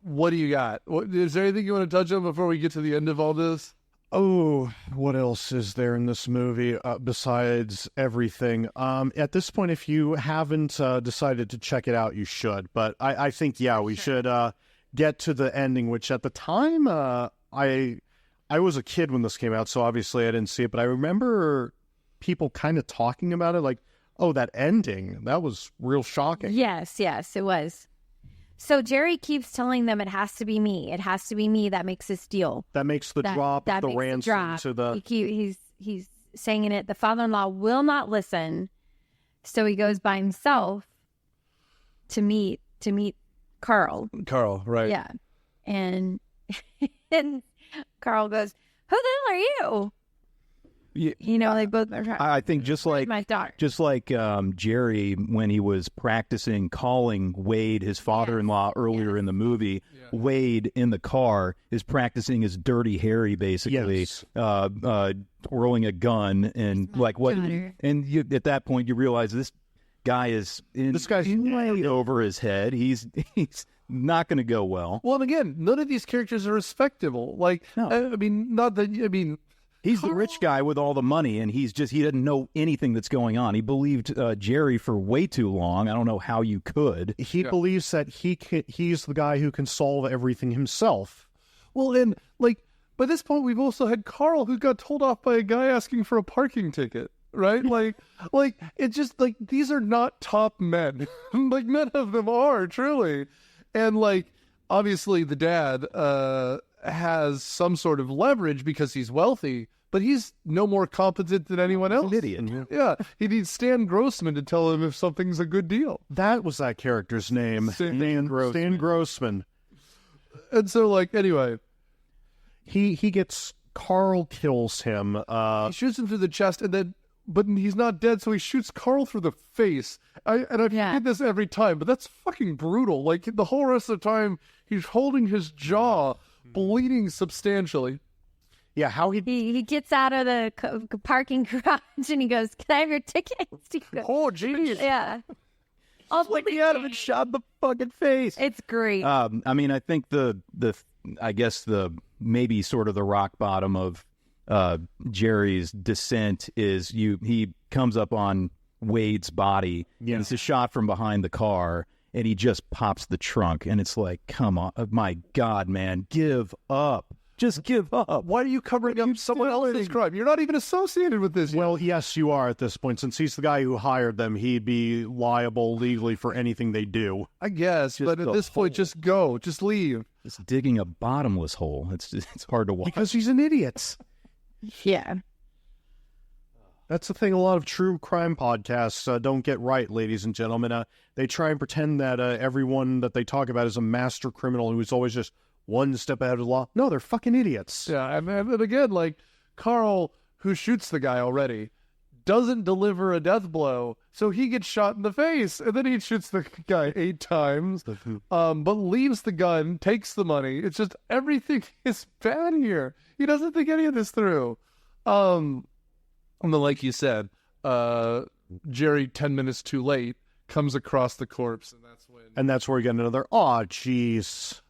what do you got? Is there anything you want to touch on before we get to the end of all this? Oh, what else is there in this movie besides everything? At this point, if you haven't decided to check it out, you should. But I think, we should get to the ending, which at the time, I was a kid when this came out, so obviously I didn't see it. But I remember people kind of talking about it, like, oh, that ending, that was real shocking. Yes, it was. So Jerry keeps telling them it has to be me. It has to be me that makes this deal. That makes the drop, that the makes ransom drop. to the... He's saying it. The father-in-law will not listen. So he goes by himself to meet Carl. Carl, right? Yeah. And Carl goes, "Who the hell are you?" Yeah. They both are trying. I think just like My daughter. Jerry, when he was practicing calling Wade, his father-in-law, earlier in the movie, Wade in the car is practicing his Dirty Harry, basically, twirling a gun and like what? daughter. And at that point, you realize this guy is way over his head. He's not going to go well. Well, and again, none of these characters are respectable. Like, No. He's the rich guy with all the money, and he doesn't know anything that's going on. He believed Jerry for way too long. I don't know how you could. He believes that he's the guy who can solve everything himself. Well, and like by this point, we've also had Carl who got told off by a guy asking for a parking ticket, right? like it's just like these are not top men. Like none of them are truly, and like obviously the dad has some sort of leverage because he's wealthy. But he's no more competent than anyone else. An idiot. Yeah, he needs Stan Grossman to tell him if something's a good deal. That was that character's name. Stan Grossman. And so, like, anyway. He gets... Carl kills him. He shoots him through the chest, but he's not dead, so he shoots Carl through the face. I've hit this every time, but that's fucking brutal. Like, the whole rest of the time, he's holding his jaw, bleeding substantially. Yeah, how he gets out of the parking garage and he goes, "Can I have your ticket?" He goes, Oh, geez. yeah. flicking at him and shot the fucking face. It's great. I mean, I think I guess the maybe sort of the rock bottom of Jerry's descent is he comes up on Wade's body. Yeah. And it's a shot from behind the car, and he just pops the trunk, and it's like, come on, my God, man, give up. Just give up. Why are you covering up someone else's crime? You're not even associated with this yet. Well, yes, you are at this point. Since he's the guy who hired them, he'd be liable legally for anything they do. I guess, but at this point, just go. Just leave. Just digging a bottomless hole. It's hard to watch. Because he's an idiot. Yeah. That's the thing a lot of true crime podcasts don't get right, ladies and gentlemen. They try and pretend that everyone that they talk about is a master criminal who's always just one step ahead of the law. No, they're fucking idiots. Yeah, and again, like, Carl, who shoots the guy already, doesn't deliver a death blow, so he gets shot in the face, and then he shoots the guy 8 times, but leaves the gun, takes the money. It's just, everything is bad here. He doesn't think any of this through. And then, like you said, Jerry, 10 minutes too late, comes across the corpse, and that's where we get another, oh, jeez.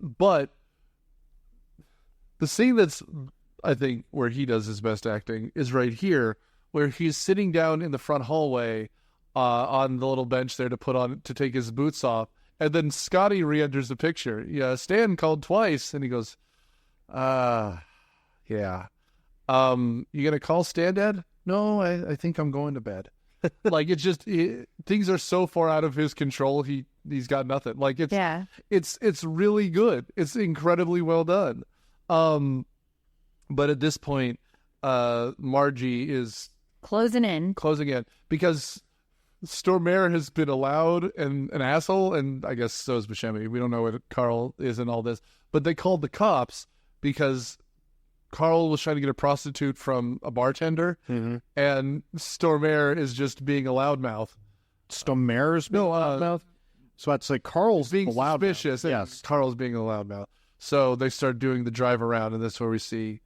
But the scene that's, I think, where he does his best acting is right here, where he's sitting down in the front hallway on the little bench there to take his boots off, and then Scotty re-enters the picture. Yeah, Stan called twice, and he goes, yeah. You gonna call Stan, Dad? No, I think I'm going to bed. Like, it's just things are so far out of his control. He's got nothing. Like, it's really good. It's incredibly well done. But at this point, Margie is closing in because Stormare has been allowed and an asshole, and I guess so is Buscemi. We don't know what Carl is in all this, but they called the cops because Carl was trying to get a prostitute from a bartender, and Stormare is just being a loudmouth. Stormare's being a loudmouth? So that's like Carl's being suspicious. Yes, Carl's being a loudmouth. So they start doing the drive around, and that's where we see.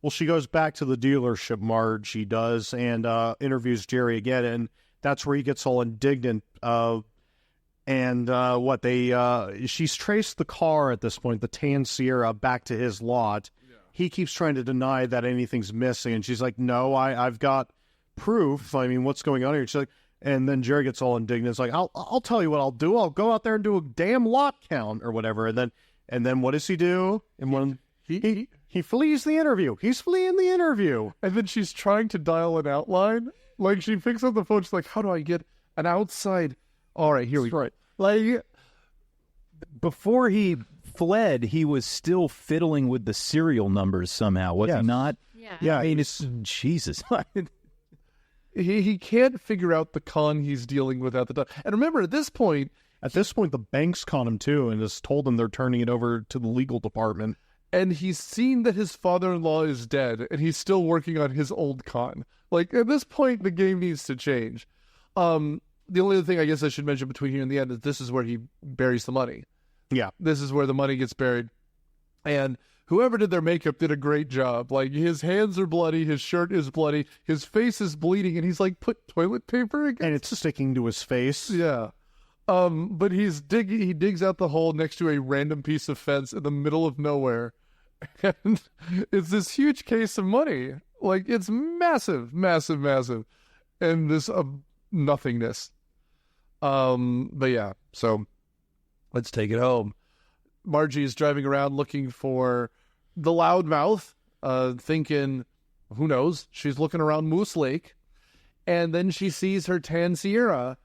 Well, she goes back to the dealership, Margie does, and interviews Jerry again, and that's where he gets all indignant. She's traced the car at this point, the tan Sierra, back to his lot. He keeps trying to deny that anything's missing, and she's like, no, I've got proof. I mean, what's going on here? She's like, and then Jerry gets all indignant. It's like, I'll tell you what I'll do. I'll go out there and do a damn lot count or whatever. And then what does he do? And he flees the interview. He's fleeing the interview. And then she's trying to dial an outline. Like, she picks up the phone. She's like, how do I get an outside? All right, here we go. Like, before he fled, he was still fiddling with the serial numbers somehow, was he not? Yeah. I mean, it's Jesus. he can't figure out the con he's dealing with at the time. And remember, at this point, the bank's con him too, and has told him they're turning it over to the legal department. And he's seen that his father-in-law is dead, and he's still working on his old con. Like, at this point, the game needs to change. The only other thing I guess I should mention between here and the end is this is where he buries the money. Yeah. This is where the money gets buried. And whoever did their makeup did a great job. Like, his hands are bloody, his shirt is bloody, his face is bleeding, and he's like, put toilet paper against. And it's sticking to his face. Yeah. But he digs out the hole next to a random piece of fence in the middle of nowhere. And it's this huge case of money. Like, it's massive, massive, massive. And this nothingness. But yeah, so let's take it home. Margie is driving around looking for the loudmouth, thinking, who knows? She's looking around Moose Lake, and then she sees her tan Sierra.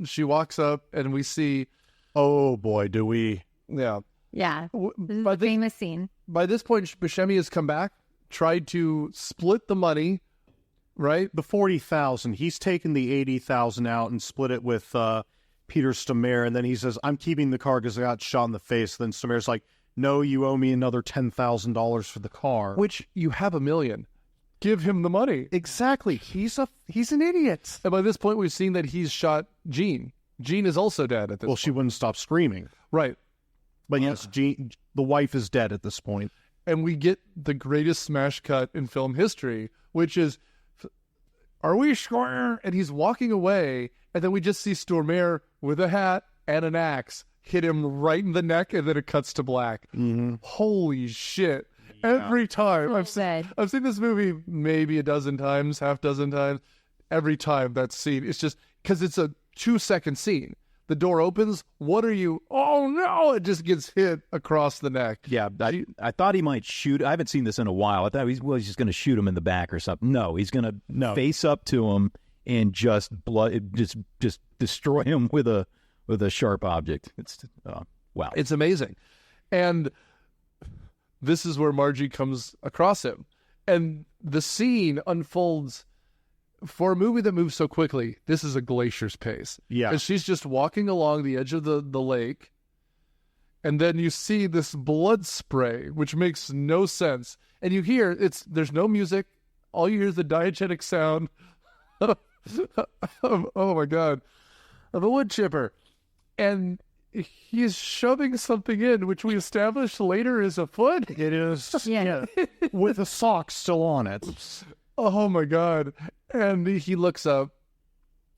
She walks up, and we see, oh boy, do we? Yeah. Yeah. This is a famous scene. By this point, Buscemi has come back, tried to split the money, right? The 40,000. He's taken the 80,000 out and split it with Peter Stormare, and then he says, I'm keeping the car because I got shot in the face. Then Stormare's like, no, you owe me another $10,000 for the car. Which, you have $1 million. Give him the money. Exactly. He's an idiot. And by this point, we've seen that he's shot Jean. Jean is also dead at this point. Well, she wouldn't stop screaming. Right. But yes, Jean, the wife is dead at this point. And we get the greatest smash cut in film history, which is are we square? And he's walking away, and then we just see Stormare with a hat and an axe hit him right in the neck, and then it cuts to black. Holy shit. Every time. I've seen this movie maybe a dozen times, half dozen times. Every time that scene, it's just because it's a 2-second scene. The door opens. What are you? Oh no! It just gets hit across the neck. Yeah, I thought he might shoot. I haven't seen this in a while. I thought he's just going to shoot him in the back or something. No, he's going to face up to him and just destroy him with a sharp object. It's wow. It's amazing, and this is where Margie comes across him, and the scene unfolds. For a movie that moves so quickly, this is a glacier's pace. Yeah. And she's just walking along the edge of the lake, and then you see this blood spray, which makes no sense. And you hear, there's no music. All you hear is the diegetic sound of, oh my God, of a wood chipper. And he's shoving something in, which we established later is a foot. It is, yeah, with a sock still on it. Oh my God. And he looks up.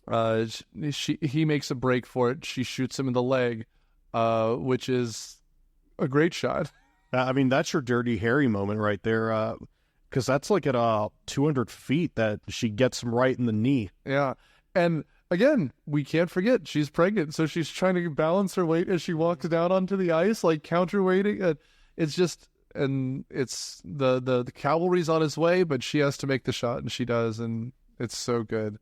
He makes a break for it. She shoots him in the leg, which is a great shot. I mean, that's your Dirty Harry moment right there, because that's like at 200 feet that she gets him right in the knee. Yeah. And again, we can't forget she's pregnant, so she's trying to balance her weight as she walks down onto the ice, like counterweighting. It's just... And it's the cavalry's on his way, but she has to make the shot, and she does, and it's so good.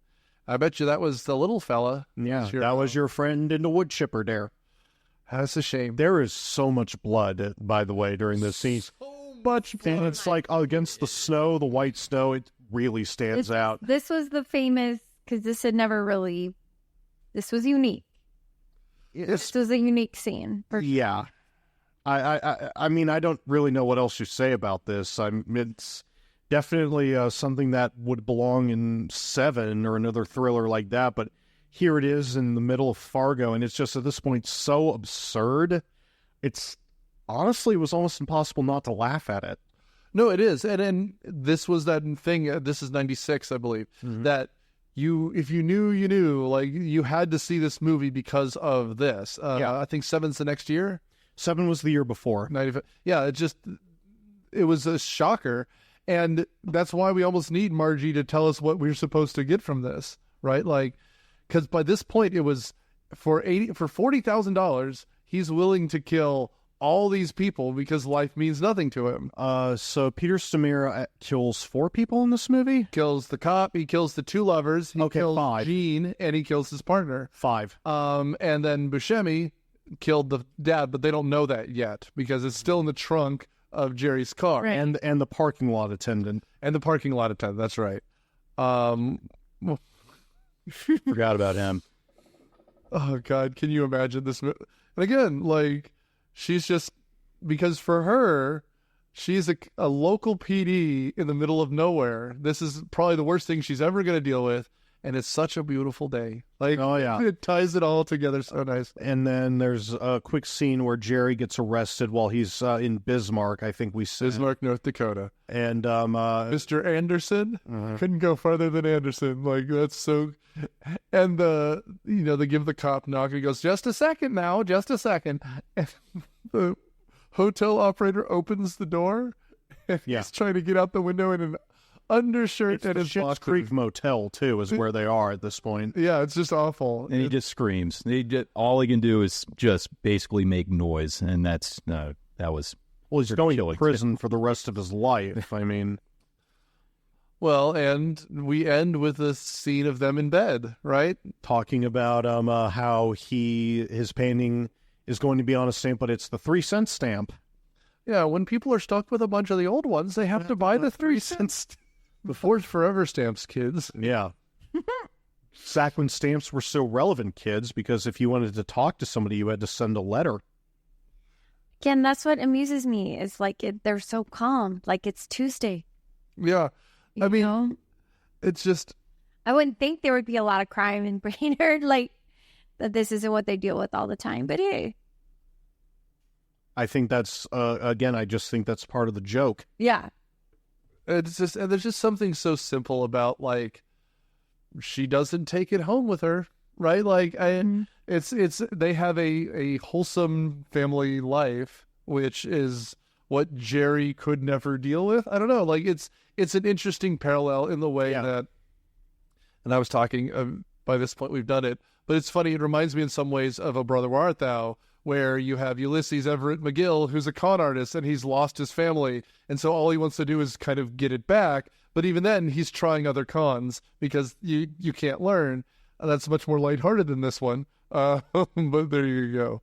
I bet you that was the little fella. Yeah, that was your friend in the wood chipper there. That's a shame. There is so much blood, by the way, during this scene. So much blood. And it's like against the snow, the white snow, it really stands out. This was the famous, because this had never really, this was unique. This was a unique scene. Yeah. I mean, I don't really know what else you say about this. It's definitely something that would belong in Seven or another thriller like that, but here it is in the middle of Fargo, and it's just at this point so absurd. It's honestly, it was almost impossible not to laugh at it. No, it is, and this was that thing. This is '96, I believe. That if you knew, you knew. Like you had to see this movie because of this. I think Seven's the next year. 7 was the year before. 95. Yeah, it was a shocker. And that's why we almost need Margie to tell us what we're supposed to get from this, right? Like, because by this point it was for $40,000, he's willing to kill all these people because life means nothing to him. So Peter Stormare kills 4 people in this movie? Kills the cop, he kills the 2 lovers, he kills 5. Jean, and he kills his partner. 5. And then Buscemi killed the dad, but they don't know that yet because it's still in the trunk of Jerry's car. Right. And the parking lot attendant. That's right. Forgot about him. Oh God, can you imagine this? And again, like she's just, because for her, she's a local PD in the middle of nowhere. This is probably the worst thing she's ever going to deal with. And it's such a beautiful day. Like, oh, yeah. It ties it all together so nice. And then there's a quick scene where Jerry gets arrested while he's in Bismarck, I think we said. Bismarck, North Dakota. And Mr. Anderson couldn't go farther than Anderson. Like, that's so... And they give the cop knock and he goes, just a second now, just a second. And the hotel operator opens the door and he's trying to get out the window in an undershirt and his Schitt's Creek Motel too is where they are at this point. Yeah, it's just awful. And he just screams. All he can do is just basically make noise, and that was. Well, he's going to prison for the rest of his life. I mean, well, and we end with a scene of them in bed, right? Talking about how his painting is going to be on a stamp, but it's the 3-cent stamp. Yeah, when people are stuck with a bunch of the old ones, they have to buy the 3-cent stamp. The Ford Forever stamps, kids. Yeah. Back when stamps were so relevant, kids, because if you wanted to talk to somebody, you had to send a letter. Again, that's what amuses me. Is like they're so calm. Like it's Tuesday. Yeah. I mean, it's just... I wouldn't think there would be a lot of crime in Brainerd, like that this isn't what they deal with all the time. But hey. I think that's, again, I just think that's part of the joke. Yeah. It's just, and there's just something so simple about, like, she doesn't take it home with her, right? Like, it's they have a wholesome family life, which is what Jerry could never deal with. I don't know. Like, it's an interesting parallel in the way that, and I was talking, by this point we've done it, but it's funny. It reminds me in some ways of A Brother Where Art Thou, where you have Ulysses Everett McGill, who's a con artist, and he's lost his family. And so all he wants to do is kind of get it back. But even then, he's trying other cons because you can't learn. That's much more lighthearted than this one. But there you go.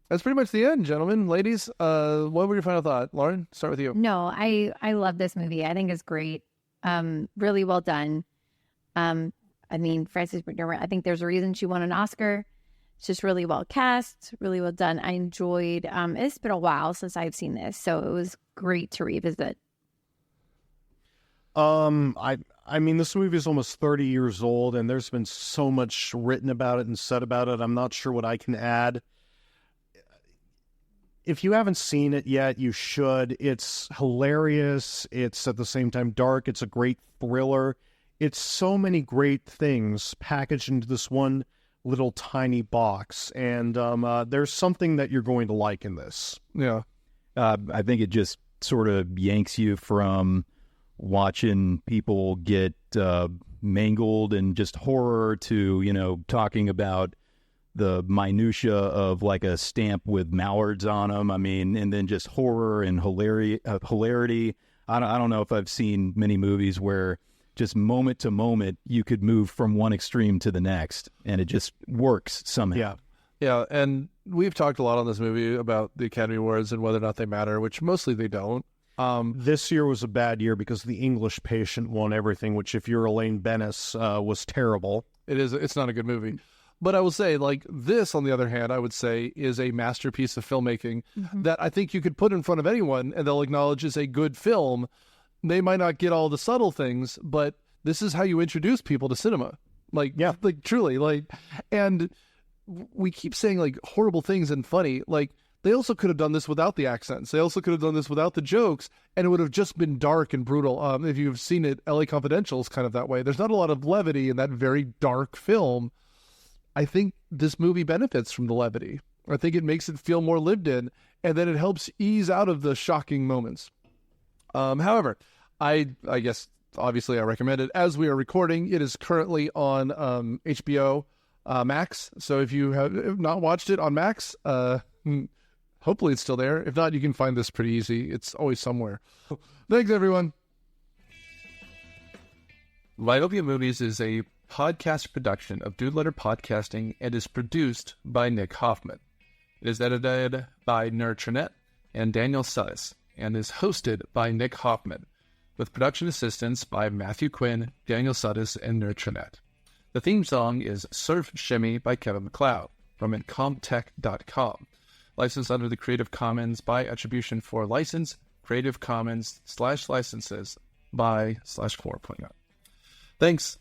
That's pretty much the end, gentlemen. Ladies, what were your final thought? Lauren, start with you. No, I love this movie. I think it's great. Really well done. I mean, Frances McDormand, I think there's a reason she won an Oscar. It's just really well cast, really well done. I enjoyed, it's been a while since I've seen this, so it was great to revisit. I mean, this movie is almost 30 years old, and there's been so much written about it and said about it. I'm not sure what I can add. If you haven't seen it yet, you should. It's hilarious. It's at the same time dark. It's a great thriller. It's so many great things packaged into this one little tiny box, and there's something that you're going to like in this. Yeah. I think it just sort of yanks you from watching people get mangled and just horror to, talking about the minutia of like a stamp with mallards on them. I mean, and then just horror and hilarity. I don't know if I've seen many movies where just moment to moment you could move from one extreme to the next, and it just works somehow. Yeah, and we've talked a lot on this movie about the Academy Awards and whether or not they matter, which mostly they don't. This year was a bad year because The English Patient won everything, which if you're Elaine Bennis was terrible. It's not a good movie. But I will say, like, this, on the other hand, I would say is a masterpiece of filmmaking that I think you could put in front of anyone and they'll acknowledge is a good film. They might not get all the subtle things, but this is how you introduce people to cinema. Like truly, like, and we keep saying like horrible things and funny. Like, they also could have done this without the accents. They also could have done this without the jokes, and it would have just been dark and brutal. If you've seen it, LA Confidential is kind of that way. There's not a lot of levity in that very dark film. I think this movie benefits from the levity. I think it makes it feel more lived in, and then it helps ease out of the shocking moments. However, I guess, obviously, I recommend it. As we are recording, it is currently on HBO Max. So if you have not watched it on Max, hopefully it's still there. If not, you can find this pretty easy. It's always somewhere. Thanks, everyone. Myopia Movies is a podcast production of Dude Letter Podcasting and is produced by Nick Hoffman. It is edited by Nerd Trinette and Daniel Suttis and is hosted by Nick Hoffman, with production assistance by Matthew Quinn, Daniel Suttis, and Nerd Trinette. The theme song is Surf Shimmy by Kevin MacLeod from Incomptech.com. Licensed under the Creative Commons by Attribution 4 license, Creative Commons /licenses by /4.0. Thanks.